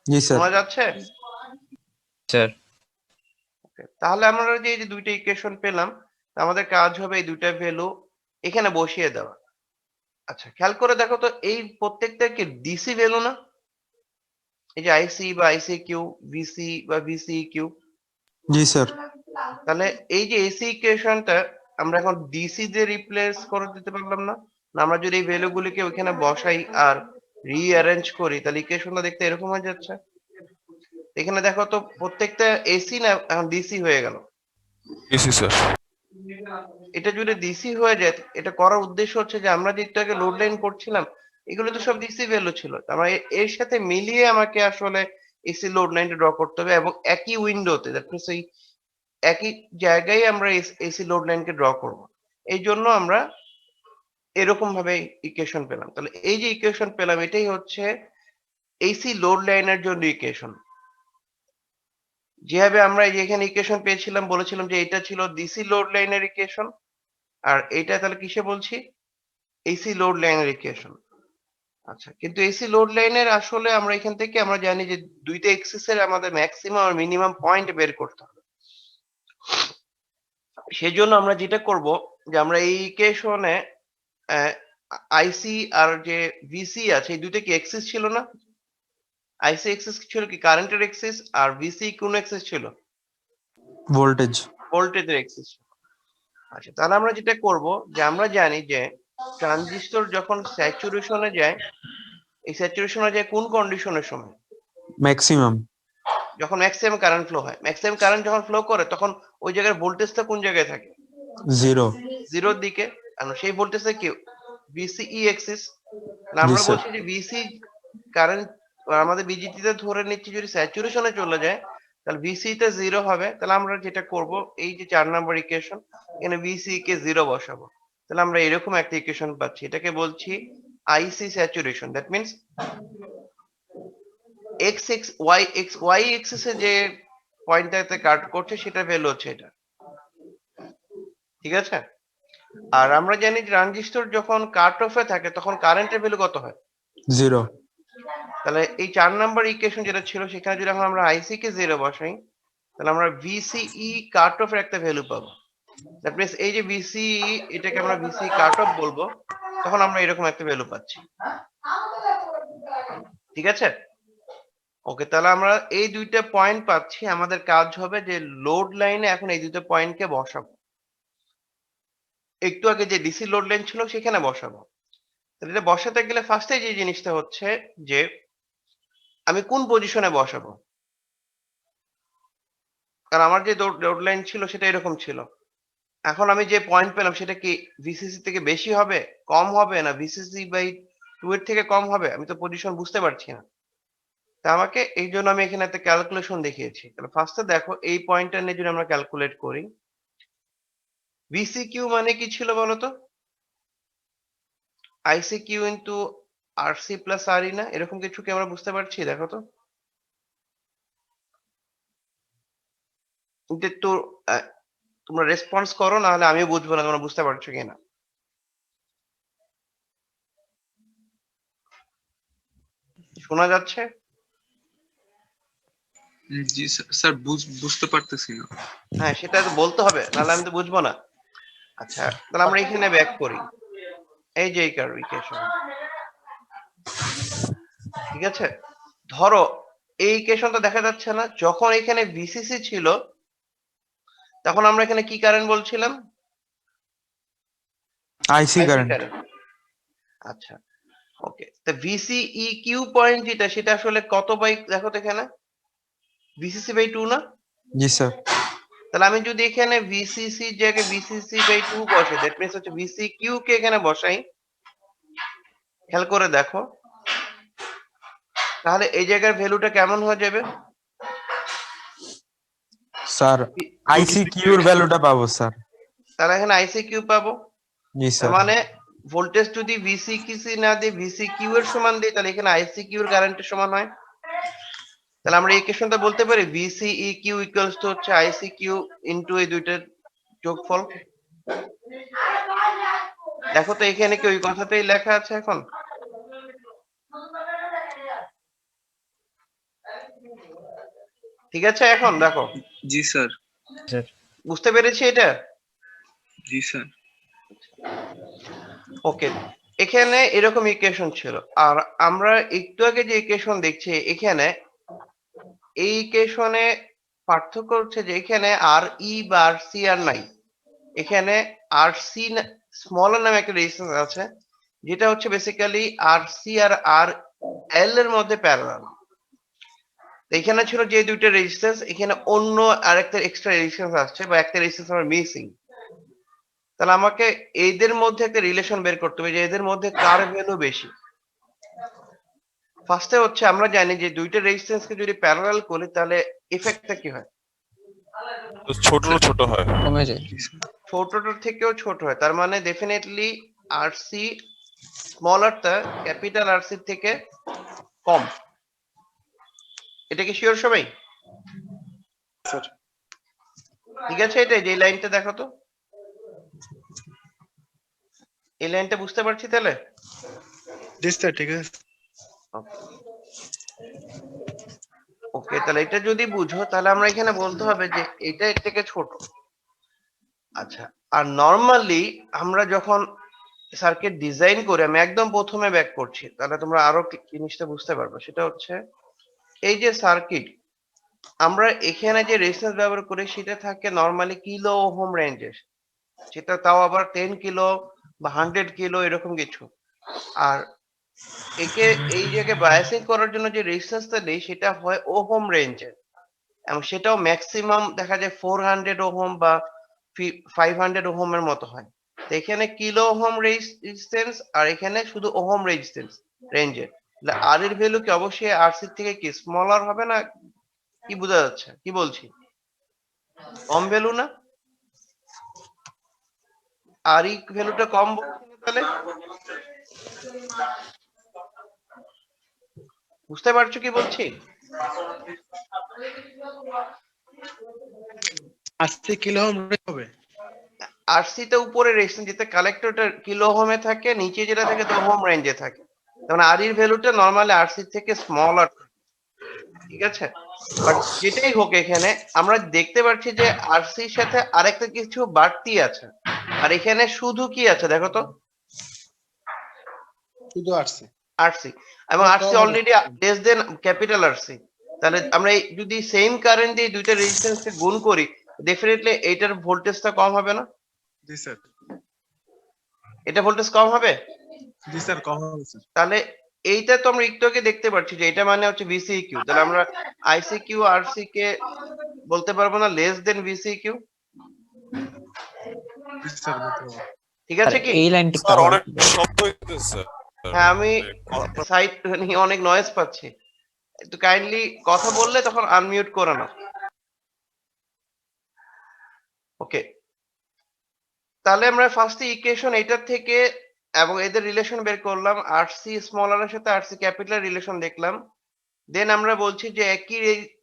জি স্যার। শোনা যাচ্ছে? স্যার। Okay, তাহলে আমরা যে এই যে দুইটা ইকুয়েশন পেলাম, আমাদের কাজ হবে এই দুইটা ভ্যালু এখানে বসিয়ে দেওয়া। আচ্ছা, খেয়াল করে দেখো তো এই প্রত্যেকটা কি ডিসি ভ্যালু না? এই যে আইসি বা আইসি কিউ, ভিসি বা ভিসি কিউ। জি স্যার। তাহলে এই যে এসি ইকুয়েশনটা আমরা এখন ডিসি দিয়ে রিপ্লেস করে দিতে পারলাম না? না, আমরা যদি এই ভ্যালু গুলিকে ওইখানে বসাই আর রিঅ্যারেঞ্জ করি তাহলে ইকুয়েশনটা দেখতে এরকম হয়ে যাচ্ছে। এখানে দেখো তো প্রত্যেকটা এসি না এখন ডিসি হয়ে গেল। BC sir. এটা যদি ডিসি হয়ে যায়, এটা করার উদ্দেশ্য হচ্ছে যে আমরা যে একটু আগে লোড লাইন করছিলাম এগুলো তো সব ডিসি ভ্যালু ছিল, আমরা এর সাথে মিলিয়ে আমাকে আসলে এসি লোড লাইনটা ড্র করতে হবে এবং একই উইন্ডোতে, দ্যাট মিনস এই একই জায়গায় আমরা এসি লোড লাইনকে ড্র করব। এই জন্য আমরা এরকম ভাবে ইকুয়েশন পেলাম। তাহলে এই যে ইকুয়েশন পেলাম এটাই হচ্ছে এসি লোড লাইনের জন্য ইকুয়েশন। যেভাবে আমরা এই যে এখানে ইকুয়েশন পেয়েছিলাম, বলেছিলাম যে এটা ছিল ডিসি লোড লাইনের ইকুয়েশন, আর এইটা তাহলে কিসে বলছি? এসি লোড লাইনের ইকুয়েশন। আচ্ছা, কিন্তু এসি লোড লাইনের আসলে আমরা এখান থেকে আমরা জানি যে দুইটা এক্সিসের আমাদের ম্যাক্সিমাম আর মিনিমাম পয়েন্ট বের করতে হবে। সেজন্য আমরা যেটা করব যে আমরা এই ইকুয়েশনে আইসি আর যে ভিসি আছে এই দুইটা কি এক্সিস ছিল না? আইসি এক্সিস ছিল কি কারেন্টের এক্সিস, আর ভিসি কোন এক্সিস ছিল? ভোল্টেজ। ভোল্টেজের এক্সিস। আচ্ছা, তাহলে আমরা যেটা করব যে আমরা জানি যে ট্রানজিস্টর যখন স্যাচুরেশনে যায়, এই স্যাচুরেশনে যায় কোন কন্ডিশনের সময়? ম্যাক্সিমাম। যখন ম্যাক্সিমাম কারেন্ট ফ্লো হয়। ম্যাক্সিমাম কারেন্ট যখন ফ্লো করে তখন ওই জায়গার ভোল্টেজটা কোন জায়গায় থাকে? জিরো। জিরোর দিকে। আর সেই ভোল্টেজটা কি ভিসিই এক্সিস। আমরা স্যার। বলছি যে ভিসি কারেন্ট আমাদের বিজিটি তে ধরে নিচ্ছি যদি স্যাচুরেশনে চলে যায় তাহলে ভিসি তে জিরো হবে। তাহলে আমরা যেটা করব এই যে 4 নাম্বার ইকুয়েশন, এখানে ভিসি কে জিরো বসাবো। তাহলে আমরা এরকম একটা ইকুয়েশন পাচ্ছি, এটাকে বলছি IC saturation. That means Y axis এ যে পয়েন্টটাতে কাট করছে সেটা ভ্যালু হচ্ছে এটা। ঠিক আছে? আর আমরা জানি ট্রানজিস্টর যখন কাট অফে থাকে তখন কারেন্টের ভ্যালু কত হয়? জিরো। তাহলে এই 4 নাম্বার ইকুয়েশন যেটা ছিল সেখানে যদি এখন আমরা আইসি কে জিরো বসাই তাহলে আমরা ভিসিই কাট অফের একটা ভ্যালু পাবো। দ্যাট মিন্স এই যে ভিসিই এটাকে আমরা ভিসি কাট অফ বলবো, তখন আমরা এরকম একটা ভ্যালু পাচ্ছি। ঠিক আছে? ওকে, তাহলে আমরা এই দুইটা পয়েন্ট পাচ্ছি। আমাদের কাজ হবে যে লোড লাইনে এখন এই দুটো পয়েন্টকে বসাবো। একটু আগে যে ডিসি লোড লাইন ছিল সেখানে বসাবো। তাহলে এটা বসাতে গেলে ফার্স্টে যে জিনিসটা হচ্ছে যে আমি কোন পজিশনে বসাবো, কারণ আমার যে লোড লাইন ছিল সেটা এরকম ছিল। এখন আমি যে পয়েন্ট পেলাম সেটা কি ভিসিসি থেকে বেশি হবে, কম হবে, না ভিসিসি বাই 2 এর থেকে কম হবে? আমি তো পজিশন বুঝতে পারছি না। তা আমাকে এই জন্য আমি এখানে একটা ক্যালকুলেশন দেখিয়েছি। তাহলে ফার্স্টে দেখো এই পয়েন্টটা নিয়ে যদি আমরা ক্যালকুলেট করি, ভিসিকিউ মানে কি ছিল বলতো? আইসিকিউ ইন্টু আরসি প্লাস আরই না, এরকম কিছু কি আমরা বুঝতে পারছি? দেখো তো কিন্তু একটু তোমরা রেসপন্স করো, না হলে আমিও বুঝবো না তোমরা বুঝতে পারছো কিনা। শোনা যাচ্ছে? জি স্যার, বুঝতে পারতেছি না। হ্যাঁ, সেটা তো বলতে হবে, নাহলে আমি তো বুঝবো না। আচ্ছা, তাহলে আমরা এখানে ব্যাক করি। এই যে এই কার্ভ ইকুয়েশন, ঠিক আছে? ধরো এই ইকুয়েশনটা দেখা যাচ্ছে না, যখন এখানে ভিসিসি ছিল তখন আমরা এখানে কি কারেন্ট বলছিলাম? আইসি কারেন্ট। আচ্ছা, ওকে। তো ভিসিই কিউ পয়েন্ট যেটা, সেটা আসলে কত বাই, দেখো তো এখানে ভিসিসি বাই 2 না? জি স্যার। তাহলে আমি যদি এখানে ভিসিসি জায়গায় ভিসিসি বাই 2 বসাই, দ্যাট মিন্স হচ্ছে ভিসি কিউ কে এখানে বসাই, খেয়াল করে দেখো তাহলে এই জায়গার ভ্যালুটা কেমন হয়ে যাবে? স্যার আইসি কিউর ভ্যালুটা পাবো স্যার। তাহলে এখানে আইসি কিউ পাবো। জি তার স্যার। মানে ভোল্টেজ যদি ভিসি কিসি না দিয়ে ভিসি কিউ এর সমান দিই, তাহলে এখানে আইসি কিউ এর কারেন্টের সমান হয়। তাহলে আমরা এই ইকুয়েশনটা বলতে পারি ভিসিই কিউ ইকুয়ালস টু হচ্ছে আইসি কিউ ইনটু এই দুইটার যোগফল। দেখো তো এখানে কি ওই কথাটাই লেখা আছে এখন? ঠিক আছে, এখন দেখো জি স্যার। বুঝতে পেরেছি এটা? জি স্যার। ওকে, এখানে এরকম ইকুয়েশন ছিল। আর আমরা একটু আগে যে ইকুয়েশন দেখছি, এখানে এই ইকুয়েশনে পার্থক্য হচ্ছে যে এখানে আর ই বা আর সি আর নাই, এখানে আর সি স্মলার নামে একটা রেজিস্ট্যান্স আছে, যেটা হচ্ছে বেসিক্যালি আর সি আর আর এল এর মধ্যে প্যারালাল। এখানে ছিল যে দুইটা রেজিস্ট্যান্স, এখানে অন্য আরেকটা এক্সট্রা রেজিস্ট্যান্স আসছে বা একটা রেজিস্ট্যান্স আমার মিসিং। তাহলে আমাকে এদের মধ্যে একটা রিলেশন বের করতে হবে যে এদের মধ্যে কার ভ্যালু বেশি। ফার্স্টে হচ্ছে আমরা জানি যে দুইটা রেজিস্ট্যান্সকে যদি প্যারালাল করি তাহলে ইফেক্টটা কি হয়? ছোট ছোট হয়, কমে যায়। ছোটটার থেকেও ছোট হয়। তার মানে ডেফিনেটলি আরসি স্মলারটা ক্যাপিটাল আরসি থেকে কম। এটা কি শিওর সবাই? স্যার। ঠিক আছে, এটা যে লাইনটা দেখো তো, এই লাইনটা বুঝতে পারছি তাহলে? জি স্যার, ঠিক আছে। ওকে, তাহলে এটা যদি বুঝো তাহলে আমরা এখানে বলতে হবে যে এটা এর থেকে ছোট। আচ্ছা, আর নরমালি আমরা যখন সার্কিট ডিজাইন করে, আমি একদম প্রথমে ব্যাক করছি তাহলে তোমরা আরো জিনিসটা বুঝতে পারবে। সেটা হচ্ছে এই যে সার্কিট আমরা এখানে যে রেজিস্ট্যান্স ব্যবহার করি সেটা থাকে নরমালি কিলো ওহম রেঞ্জে, সেটা তাও আবার 10 কিলো বা 100 কিলো এরকম কিছু। আর একে এই জায়গায় বায়াসিং করার জন্য যে রেজিস্ট্যান্সটা দেই সেটা হয় ওহম রেঞ্জে, এবং সেটাও ম্যাক্সিমাম দেখা যায় 400 ওহম বা 500 ওহমের মতো হয়। তো এখানে কিলো ওহম রেজিস্ট্যান্স আর এখানে শুধু ওহম রেজিস্ট্যান্স রেঞ্জে। আর এর ভ্যালু কি অবশ্যই আরসি থেকে কি স্মলার হবে না? কি বোঝা যাচ্ছে কি বলছি? কম ভ্যালু না? আর এই ভ্যালুটা কম বলছি না তাহলে? বুঝতে পারছো কি বলছি? 80 কিলো ওহম হবে। আরসি তে উপরে রেজিস্ট্যান্স, যেটা কালেক্টরটা কিলো ওহমে থাকে, নিচে যেটা থাকে তো ওহম রেঞ্জে থাকে। তার মানে আর এর ভ্যালুটা নরমালি আরসি থেকে স্মলার, ঠিক আছে? বাট যেটাই হোক এখানে আমরা দেখতে পাচ্ছি যে আরসির সাথে আরেকটা কিছু বাড়তি আছে, আর এখানে শুধু কি আছে দেখো তো? শুধু আসছে আরসি, এবং RC already less than capital RC. তাহলে আমরা যদি সেম কারেন্ট দিয়ে দুইটা রেজিস্ট্যান্সকে গুণ করি, ডেফিনেটলি এইটার ভোল্টেজটা কম হবে না? জি স্যার। এটা ভোল্টেজ কম হবে? জি স্যার, কম হবে স্যার। তাহলে এইটা তো আমরা একটু আগে দেখতে পাচ্ছি যে এটা মানে হচ্ছে ভিসিকিউ। তাহলে আমরা আইসিকিউ আরসি কে বলতে পারবো না লেস দেন ভিসিকিউ? জি স্যার, বলতে পারবো। ঠিক আছে কি? এই লাইনটা স্যার অনেক শব্দ হইতেছে হ্যাঁ, আমি সাইড অনেক নয়েজ পাচ্ছি। একটু কাইন্ডলি কথা বললে তখন আনমিউট করে নাও। ওকে, তাহলে আমরা ফার্স্টে ইকুয়েশন এটার থেকে এবং এদের রিলেশন বের করলাম, আরসি স্মলার এর সাথে আরসি ক্যাপিটাল রিলেশন দেখলাম। দেন আমরা বলছি যে একই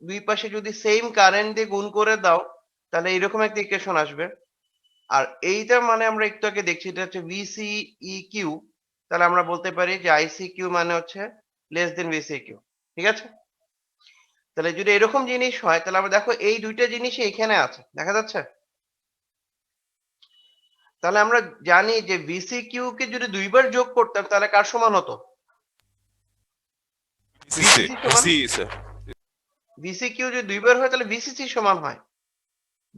দুই পাশে যদি সেম কারেন্ট দিয়ে গুণ করে দাও তাহলে এরকম একটা ইকুয়েশন আসবে। আর এইটা মানে আমরা একটু আগে দেখছি এটা হচ্ছে ভিসিইকিউ, তাহলে আমরা বলতে পারি যে আইসিকিউ মানে হচ্ছে লেস দেন ভিসিকিউ। ঠিক আছে? তাহলে যদি এরকম জিনিস হয় তাহলে আমরা দেখো এই দুইটা জিনিসই এখানে আছে, দেখা যাচ্ছে? তাহলে আমরা জানি যে ভিসিকিউ কে যদি দুইবার যোগ করতাম তাহলে কার সমান হতো? ভিসিসি সমান? VC sir. ভিসিকিউ যদি দুইবার হয় তাহলে ভিসিসি সমান হয়,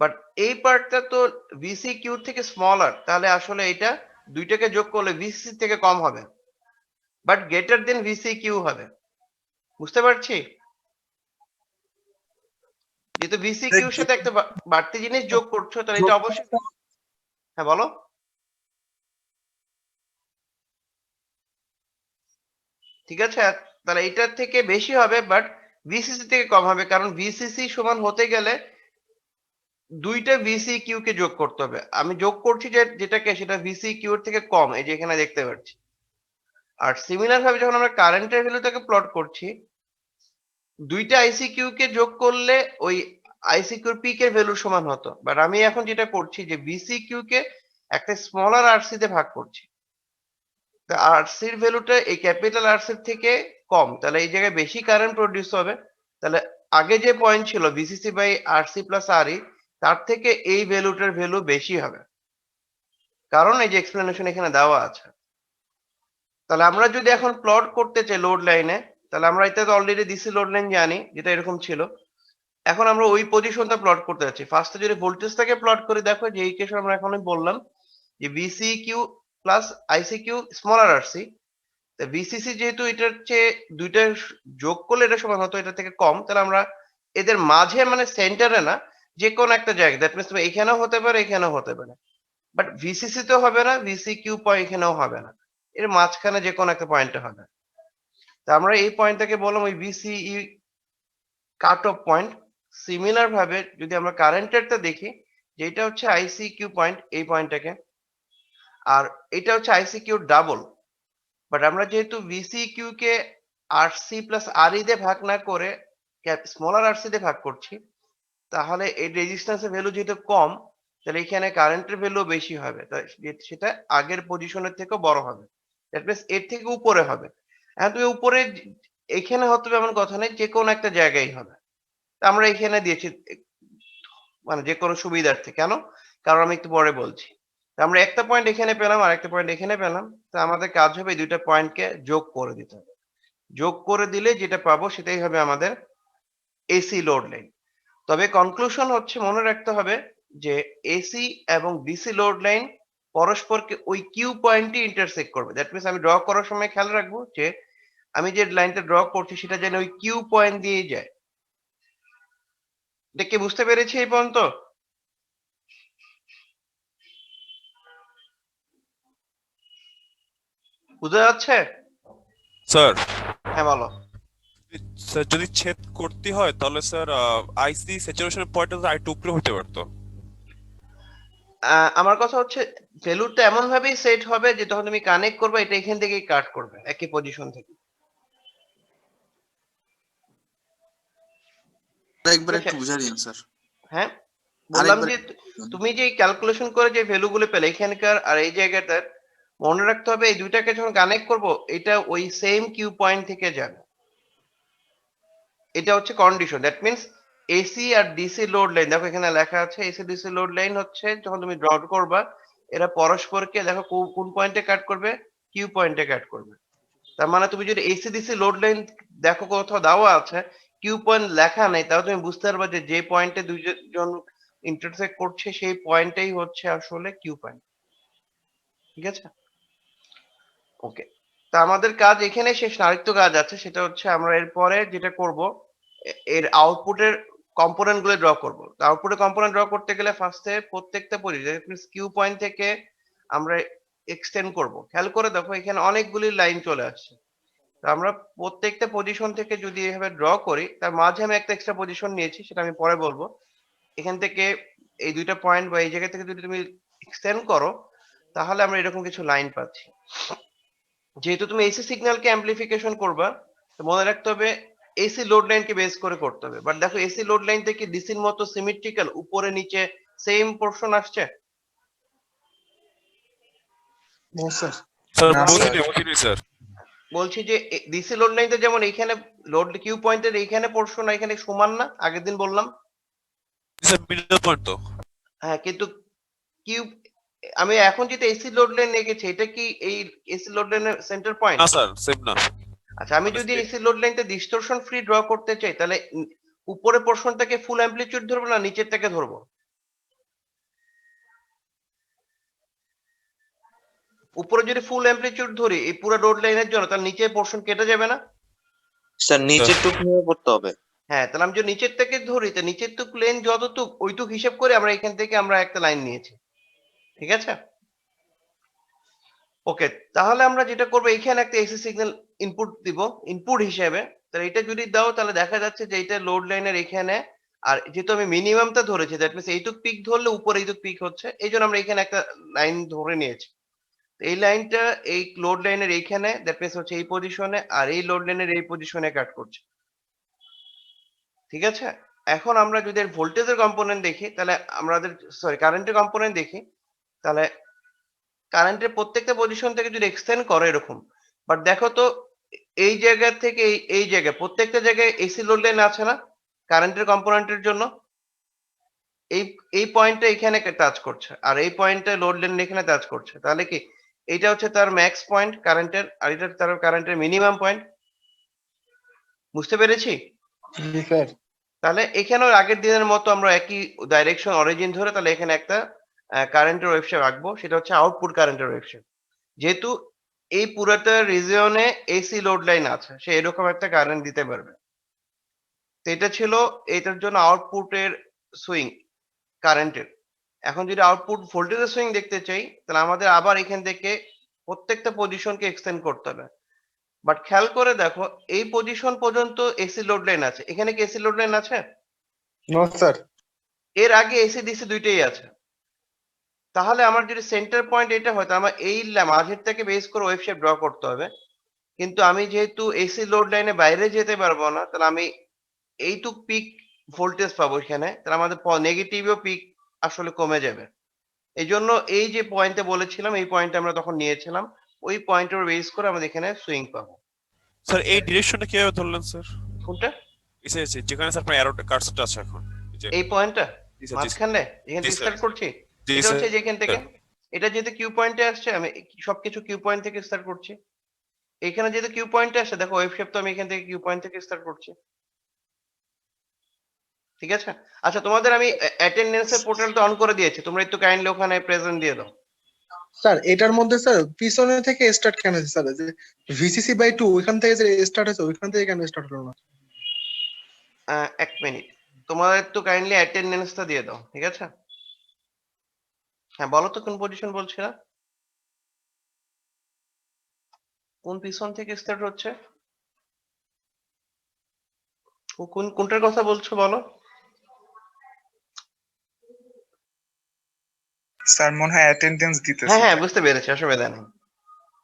বাট এই পার্টটা তো ভিসিকিউ থেকে স্মলার, তাহলে আসলে এটা দুইটাকে যোগ করলে ভিসিসি থেকে কম হবে, বাট গ্রেটার দেন ভিসিকিউ হবে। বুঝতে পারছি? যেহেতু ভিসিকিউ এর সাথে একটা বাড়তি জিনিস যোগ করছো তাহলে এটা অবশ্যই। হ্যাঁ বলো। ঠিক আছে, তাহলে এটার থেকে বেশি হবে বাট ভিসিসি থেকে কম হবে, কারণ ভিসিসি সমান হতে গেলে দুইটা ভিসিকিউ কে যোগ করতে হবে। আমি যোগ করছি যেটাকে সেটা ভিসিকিউ এর থেকে কম, এই যে এখানে দেখতে পাচ্ছি। আর সিমিলার ভাবে যখন আমরা কারেন্টের ভ্যালুটাকে প্লট করছি, দুইটা আইসিকিউ কে যোগ করলে ওই আইসিকিউর পিক এর ভ্যালু সমান হতো, বাট আমি এখন যেটা করছি যে ভিসিকিউ কে একটা স্মলার আরসি তে ভাগ করছি। আরসির ভ্যালুটা এই ক্যাপিটাল আরসির থেকে কম, তাহলে এই জায়গায় বেশি কারেন্ট প্রডিউস হবে। তাহলে আগে যে পয়েন্ট ছিল ভিসিসি বাই আরসি প্লাস আরই, তার থেকে এই ভ্যালুটার ভ্যালু বেশি হবে, কারণ এই যে এক্সপ্লেনেশন এখানে দেওয়া আছে। তাহলে আমরা যদি এখন প্লট করতে চাই লোড লাইনে, তাহলে আমরা এটা তো অলরেডি ডিসি লোড লাইন জানি যেটা এরকম ছিল। এখন আমরা ওই পজিশনটা প্লট করতে যাচ্ছি। ফার্স্টে যদি ভোল্টেজটাকে প্লট করে দেখো যে এই কেসে আমরা এখনই বললাম যে ভিসিকিউ প্লাস আইসিকিউ স্মলার আরসি, তা ভিসিসি যেহেতু এটার চেয়ে দুইটা যোগ করলে এটা সমান হতো, এটা থেকে কম, তাহলে আমরা এদের মাঝে মানে সেন্টারে না, যে কোনো একটা জায়গা, দ্যাট মিনস এখানেও হতে পারে এখানেও হতে পারে, বাট ভিসিসি তো হবে না, ভিসিকিউ পয়েন্ট এখানেও হবে না, এর মাঝখানে যে কোনো একটা পয়েন্টে হবে। তা আমরা এই পয়েন্টটাকে বললাম ওই VCE cut off point. Similar ভাবে যদি আমরা কারেন্টেরটা দেখি, যেটা হচ্ছে আইসিকিউ পয়েন্ট, এই পয়েন্টটাকে, আর এটা হচ্ছে আইসিকিউ ডাবল, বাট আমরা যেহেতু ভিসিকিউ কে আরসি প্লাস আরই দিয়ে ভাগ না করে স্মলার আরসি দিয়ে ভাগ করছি, তাহলে এই রেজিস্ট্যান্সের ভ্যালু যেহেতু কম, তাহলে এখানে কারেন্টের ভ্যালু বেশি হবে, তাই সেটা আগের পজিশনের থেকেও বড় হবে, দ্যাট মিনস এর থেকে উপরে হবে। এখন তুমি উপরে এখানে হতে হবে এমন কথা নেই, যে কোনো একটা জায়গায় হবে। তা আমরা এখানে দিয়েছি মানে যে কোনো সুবিধার্থে। কেন? কারণ আমি একটু পরে বলছি। তা আমরা একটা পয়েন্ট এখানে পেলাম আর একটা পয়েন্ট এখানে পেলাম, তো আমাদের কাজ হবে এই দুইটা পয়েন্টকে যোগ করে দিতে হবে। যোগ করে দিলে যেটা পাবো সেটাই হবে আমাদের এসি লোড লাইন। তবে কনক্লুশন হচ্ছে মনে রাখতে হবে যে এসি এবং ডিসি লোড লাইন পরস্পরকে ওই কিউ পয়েন্টে ইন্টারসেক্ট করবে। দ্যাট মিনস আমি ড্র করার সময় খেয়াল রাখবো যে আমি যে লাইনটা ড্র করছি সেটা যেন ওই কিউ পয়েন্ট দিয়ে যায়। এটা কি বুঝতে পেরেছি এই পর্যন্ত? বুঝা যাচ্ছে? স্যার হ্যাঁ বলো। স্যার যদি ছেদ করতে হয় তাহলে স্যার আইসি স্যাচুরেশন পয়েন্টটা আরেকটু উপরে হতে পারতো। আমার কথা হচ্ছে ভ্যালুটা এমন ভাবেই সেট হবে যে তখন তুমি কানেক্ট করবে এটা এখান থেকেই কাট করবে একই পজিশন থেকে। একবার একটু বুঝা দিন স্যার। হ্যাঁ বললাম আরেকবার যে তুমি যে ক্যালকুলেশন করে যে ভ্যালুগুলো পেলে এখানকার আর এই জায়গাটার, মনে রাখতে হবে এই দুইটাকে যখন কানেক্ট করব এটা ওই সেম কিউ পয়েন্ট থেকে যাবে। এটা হচ্ছে কন্ডিশন। দ্যাট মিন্স এসি আর ডিসি লোড লাইন, দেখো এখানে লেখা আছে এসি ডিসি লোড লাইন হচ্ছে যখন তুমি ড্র করবা এরা পরস্পরকে দেখো কোন পয়েন্টে কাট করবে, কিউ পয়েন্টে কাট করবে। তার মানে তুমি যদি এসি ডিসি লোড লাইন দেখো কোথাও দেওয়া আছে কিউ পয়েন্ট লেখা নেই, তাও তুমি বুঝতে পারবে যে যে পয়েন্টে দুইজন ইন্টারসেক্ট করছে সেই পয়েন্টটাই হচ্ছে আসলে কিউ পয়েন্ট। ঠিক আছে, ওকে। তা আমাদের কাজ এখানে শেষ না, আরেকটু কাজ আছে, সেটা হচ্ছে আমরা এরপরে যেটা করব এর আউটপুটের কম্পোনেন্ট গুলো ড্র করব। তো আউটপুটের কম্পোনেন্ট ড্র করতে গেলে ফার্স্টে প্রত্যেকটা কিউ পয়েন্ট থেকে আমরা এক্সটেন্ড করব। খেয়াল করে দেখো এখানে অনেকগুলি লাইন চলে আসছে। তো আমরা প্রত্যেকটা পজিশন থেকে যদি এভাবে ড্র করি, তার মাঝে আমি একটা এক্সট্রা পজিশন নিয়েছি, সেটা আমি পরে বলবো। এখান থেকে এই দুইটা পয়েন্ট বা এই জায়গা থেকে যদি তুমি এক্সটেন্ড করো, তাহলে আমরা এরকম কিছু লাইন পাচ্ছি। যেহেতু তুমি এসি সিগন্যালকে অ্যাম্পলিফিকেশন করবা, তো মনে রাখতে হবে এসি লোড লাইনকে বেস করে করতে হবে। বাট দেখো এসি লোড লাইন থেকে ডিসির মতো সিমেট্রিক্যাল উপরে নিচে সেম পোরশন আসছে? No sir. স্যার না, বুঝিনি স্যার। বলছি যে ডিসি লোড লাইনতে যেমন এইখানে লোড কিউ পয়েন্টের এইখানে পোরশন এখানে সমান না, আগের দিন বললাম। স্যার মিডল পয়েন্ট তো। হ্যাঁ, কিন্তু কিউ আমি এখন যেটা এসি লোড লাইন রেখেছি, এটা কি এই এসি লোড লাইনের সেন্টার পয়েন্ট? না স্যার সেম না। আচ্ছা, আমি যদি এসি লোড লাইনটা ডিস্টরশন ফ্রি ড্র করতে চাই, তাহলে উপরের পোরশনটাকে ফুল অ্যামপ্লিটিউড ধরবো না নিচের থেকে ধরবো? উপরে যদি ফুল অ্যামপ্লিটিউড ধরি এই পুরো লোড লাইনের জন্য, তাহলে নিচের পোরশন কেটে যাবে না? স্যার নিচের টুক নিয়ে করতে হবে। হ্যাঁ, তাহলে আমি যদি নিচের থেকে ধরি, তো নিচের টুক লেন যতটুক ওইটুক হিসেব করে আমরা এখান থেকে আমরা একটা লাইন নিয়েছি। ঠিক আছে, ওকে। তাহলে আমরা যেটা করবো, এখানে একটা এসি সিগন্যাল ইনপুট দিব ইনপুট হিসেবে। তাহলে এটা যদি দাও, তাহলে দেখা যাচ্ছে যে এটা লোড লাইনের এখানে, আর যেহেতু আমি মিনিমামটা ধরেছি, দ্যাট মিনস এইটুক পিক ধরলে উপরে এইটুক পিক হচ্ছে, এই জন্য আমরা এখানে একটা লাইন ধরে নিয়েছি। এই লাইনটা এই লোড লাইনের এইখানে, দ্যাট মিনস হচ্ছে এই পজিশনে, আর এই লোড লাইনের এই পজিশনে কাট করছে। ঠিক আছে, এখন আমরা যদি এর ভোল্টেজের কম্পোনেন্ট দেখি, তাহলে আমাদের কারেন্টের কম্পোনেন্ট দেখি, তাহলে কারেন্টের প্রত্যেকটা পজিশন থেকে যদি এক্সটেন্ড করে এরকম, বাট দেখো তো এই জায়গা থেকে এই জায়গায় প্রত্যেকটা জায়গায় এসি লোড লাইন আছে না কারেন্টের কম্পোনেন্টের জন্য? এই এই পয়েন্টটা এখানে টাচ করছে, আর এই পয়েন্টটা লোড লাইন এখানে টাচ করছে, তাহলে কি এটা হচ্ছে তার ম্যাক্স পয়েন্ট কারেন্টের, আর এটা তার কারেন্টের মিনিমাম পয়েন্ট। বুঝতে পেরেছি? জি স্যার। তাহলে এখানেও আগের দিনের মতো আমরা একই ডাইরেকশন অরিজিন ধরে তাহলে এখানে একটা কারেন্টের ওয়েভশেপ আঁকবো, সেটা হচ্ছে আউটপুট কারেন্টের ওয়েভশেপ। যেহেতু এই পুরোটা রিজিয়নে এসি লোড লাইন আছে, সে এরকম একটা কারেন্ট দিতে পারবে। তো এটা ছিল এটার জন্য আউটপুটের সুইং কারেন্টের। এখন যদি আউটপুট ভোল্টেজের সুইং দেখতে চাই, তাহলে আমাদের আবার এখান থেকে প্রত্যেকটা পজিশনকে এক্সটেন্ড করতে হবে। বাট খেয়াল করে দেখো এই পজিশন পর্যন্ত এসি লোড লাইন আছে, এখানে কি এসি লোড লাইন আছে? No sir. এর আগে এসি ডিসি দুইটাই আছে। তাহলে আমার যদি সেন্টার পয়েন্ট এটা হয়, তাহলে আমার এই মাঝের থেকে বেস করে ওয়েভ শেপ ড্র করতে হবে। কিন্তু আমি যেহেতু এসি লোড লাইনে বাইরে যেতে পারবো না, তাহলে আমি এইটুক পিক ভোল্টেজ পাবো এখানে, তাহলে আমাদের নেগেটিভও পিক আসলে কমে যাবে। এই জন্য এই যে পয়েন্টে বলেছিলাম, এই পয়েন্টে আমরা তখন নিয়েছিলাম, ওই পয়েন্টের বেস করে আমাদের এখানে সুইং পাবো। স্যার এই ডিরেকশনটা কিভাবে ধরলেন স্যার? কোনটা? এসে যেখানে স্যার আপনার অ্যারোটা কার্সরটা আছে এখন, এই যে এই পয়েন্টটা জি স্যার, মাঝখানে এখান জি থেকে স্যার, স্টার্ট করছি। জি এটা স্যার, হচ্ছে যেখান থেকে, এটা যেহেতু কিউ পয়েন্টে আসছে, আমি সবকিছু কিউ পয়েন্ট থেকে স্টার্ট করছি। এখানে যেহেতু কিউ পয়েন্টে আসছে, দেখো ওয়েভ শেপ তো আমি এখান থেকে কিউ পয়েন্ট থেকে স্টার্ট করছি। ঠিক আছে, আচ্ছা তোমাদের আমি অ্যাটেন্ডেন্সের পোর্টালটা অন করে দিয়েছি, তোমরা একটু কাইন্ডলি ওখানে প্রেজেন্ট দিয়ে দাও। স্যার এটার মধ্যে স্যার পিছনে থেকে স্টার্ট কেন হয়েছে স্যার? যে ভিসিসি বাই 2 ওইখান থেকে যে স্টার্ট হয়েছে ওইখান থেকে কেন স্টার্ট হলো না? এক মিনিট, তোমাদের একটু কাইন্ডলি অ্যাটেন্ডেন্সটা দিয়ে দাও। ঠিক আছে, হ্যাঁ বলো তো কোন পজিশন বলছিলা, কোন পিছন থেকে স্টার্ট হচ্ছে, কোনটার কথা বলছো বলো? স্যার মনে হয় অ্যাটেন্ডেন্স হ্যাঁ দিতেছে। হ্যাঁ বুঝতে পেরেছি, অসুবিধা নেই।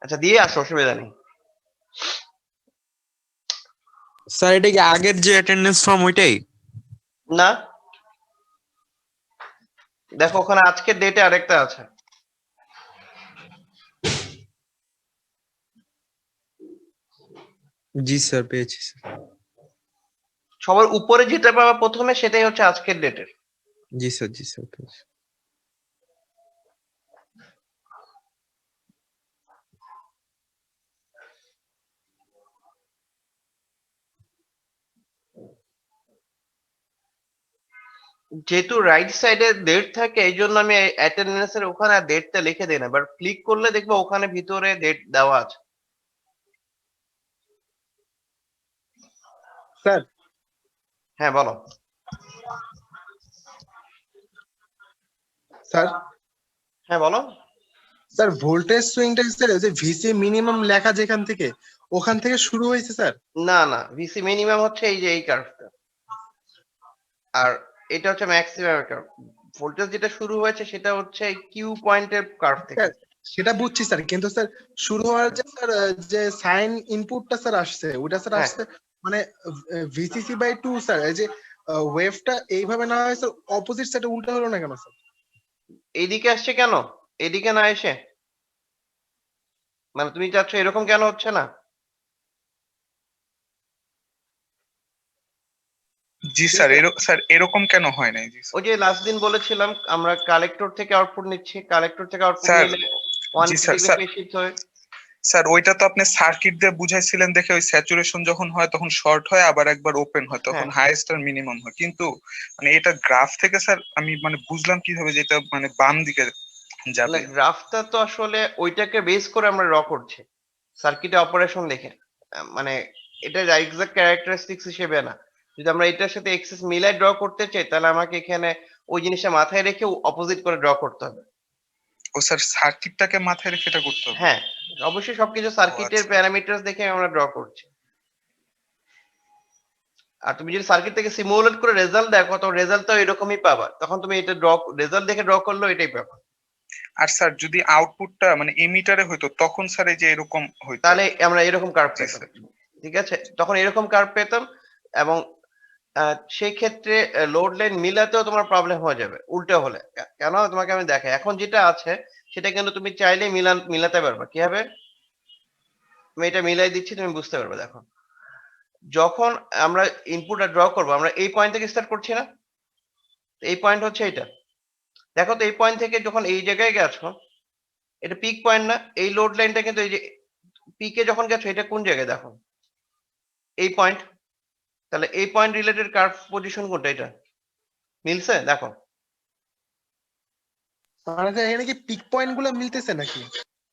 আচ্ছা দিয়ে আসো, অসুবিধা নেই। স্যার এটা কি আগের যে অ্যাটেন্ডেন্স ফর্ম ওইটাই? না, দেখো ওখানে আজকের ডেটে আরেকটা আছে। জি স্যার পেয়েছি স্যার। সবার উপরে যেটা পাবা প্রথমে সেটাই হচ্ছে আজকের ডেটের। জি স্যার, জি স্যার পেয়েছি। যেহেতু রাইট সাইডে ডেট থাকে এই জন্য আমি অ্যাটেন্ডেন্স এর ওখানে ডেটটা লিখে দিই না, বাট ক্লিক করলে দেখবো ওখানে ভিতরে ডেট দেওয়া আছে। স্যার হ্যাঁ বলো। স্যার হ্যাঁ বলো। স্যার ভোল্টেজ সুইংটা স্যার যে ভিসি মিনিমাম লেখা যেখান থেকে ওখান থেকে শুরু হয়েছে স্যার। না না, ভিসি মিনিমাম হচ্ছে এই যে এই কার্ভটা, আর এটা হচ্ছে ম্যাক্সিমাম কার্ভ। ভোল্টেজ যেটা শুরু হয়েছে সেটা হচ্ছে এই কিউ পয়েন্টের কার্ভ থেকে। স্যার সেটা বুঝছি স্যার, কিন্তু স্যার শুরু হওয়ার যে স্যার যে সাইন ইনপুটটা স্যার আসছে ওটা স্যার হ্যাঁ। আসছে মানে ভিসিসি বাই 2 স্যার। এই যে ওয়েভটা এইভাবে না হয় স্যার অপোজিট সাইডে উল্টা হলো না কেন স্যার? এইদিকে আসছে কেন, এদিকে না এসে? মানে তুমি চাচ্ছ এরকম কেন হচ্ছে না? জি স্যার, স্যার এরকম কেন হয় নাই? জি ওই যে লাস্ট দিন বলেছিলাম আমরা কালেক্টর থেকে আউটপুট নিচ্ছি, কালেক্টর থেকে আউটপুট স্যার, নিলে 1 জি sir, degree sir. Phase shift হয়। স্যার ওইটা তো আপনি সার্কিট দিয়ে বুঝাইছিলেন দেখে, ওই স্যাচুরেশন যখন হয় তখন শর্ট হয় আবার একবার ওপেন হয়, তখন হ্যাঁ। হাইয়েস্ট আর মিনিমাম হয়। কিন্তু মানে এটা গ্রাফ থেকে স্যার আমি মানে বুঝলাম কিভাবে যে এটা মানে বাম দিকে না, যাবে। গ্রাফটা তো আসলে ওইটাকে বেস করে আমরা ড্র করছি সার্কিটে অপারেশন দেখে, মানে এটা এক্সাক্ট ক্যারেক্টারিস্টিক্স হিসেবে না। যদি আমরা এটার সাথে এক্সেস মিলাই ড্র করতে চাই তাহলে আমাকে এখানে ওই জিনিসটা মাথায় রেখে অপোজিট করে ড্র করতে হবে। ও স্যার সার্কিটটাকে মাথায় রেখে এটা করতে হবে। হ্যাঁ, অবশ্যই সবকিছু সার্কিটের আচ্ছা। প্যারামিটারস দেখে আমরা ড্র করছি। আর তুমি যদি সার্কিট থেকে সিমুলেট করে রেজাল্ট দেখো তো রেজাল্টটাও এরকমই পাবা, তখন তুমি এটা ড্র রেজাল্ট দেখে ড্র করলেও এটাই পাবা। আর স্যার যদি আউটপুটটা মানে এমিটারে হইতো তখন স্যার এই যে এরকম হইতো। তাহলে আমরা এরকম কার্ভ জি পেতাম, স্যার। ঠিক আছে? তখন এরকম কার্ভ পেতাম, এবং সেই ক্ষেত্রে লোড লাইন মিলাতেও তোমার প্রবলেম হয়ে যাবে উল্টো হলে। কেন তোমাকে আমি দেখাই, এখন যেটা আছে সেটা কিন্তু তুমি চাইলে মিলাতে পারবে। কিভাবে? আমি এটা মিলাই দিচ্ছি, তুমি বুঝতে পারবে। দেখো, যখন আমরা ইনপুট ড্র করবো আমরা এই পয়েন্ট থেকে স্টার্ট করছি না, এই পয়েন্ট হচ্ছে এটা। দেখো তো এই পয়েন্ট থেকে যখন এই জায়গায় গেছো এটা পিক পয়েন্ট না? এই লোড লাইনটা কিন্তু এই যে পিকে যখন গেছো এটা কোন জায়গায় দেখো, এই পয়েন্ট। তাহলে এই পয়েন্ট রিলেটেড কার্ভ পজিশন কোনটা? এটা মিলছে? দেখো মানে স্যার এখানে কি পিক পয়েন্ট গুলো মিলতেছে নাকি?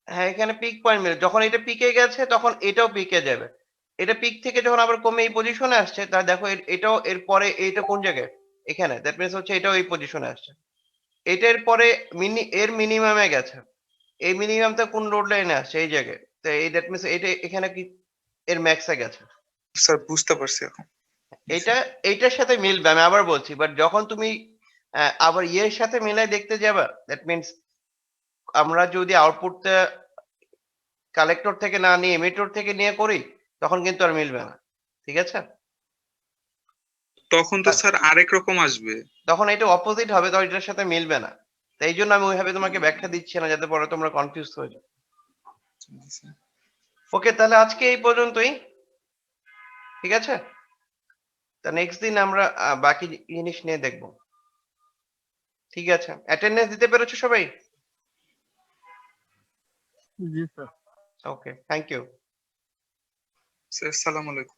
হ্যাঁ, এখানে পিক পয়েন্ট মিলে যখন এটা পিকে গেছে তখন এটাও পিকে যাবে। এটা পিক থেকে যখন আবার কমে এই পজিশনে আসছে তাহলে দেখো এটাও এর পরে এইটা কোন জায়গায়? এখানে। দ্যাট মিন্স হচ্ছে এটাও এই পজিশনে আসছে। এটার পরে এর মিনিমামে গেছে। এই মিনিমামটা কোন লোড লাইনে আসছে? এই জায়গায়। তো এই দ্যাট মিন্স এটা এখানে কি এর ম্যাক্সে গেছে। স্যার বুঝতে পারছি এখন। এটা এইটার সাথে মিলবে, আমি আবার বলছি। বাট যখন তুমি আবার ইয়ের সাথে মিলাই দেখতে যাবা, দ্যাট মিন্স আমরা যদি আউটপুটটা কালেক্টর থেকে না নিয়ে এমিটর থেকে নিয়ে করি তখন কিন্তু আর মিলবে না, ঠিক আছে? তখন তো স্যার আরেক রকম আসবে। তখন এটা অপোজিট হবে, তো এটার সাথে মিলবে না। তাই জন্য আমি ওইভাবে তোমাকে ব্যাখ্যা দিচ্ছি না, যাতে পরে তোমরা কনফিউজ হয়ে যাও। ওকে, তাহলে আজকে এই পর্যন্তই, ঠিক আছে? তা নেক্সট দিন আমরা বাকি জিনিস নিয়ে দেখব, ঠিক আছে? অ্যাটেন্ডেন্স দিতে পেরেছো সবাই? জি sir. Okay, thank you. Sir আসসালামু আলাইকুম।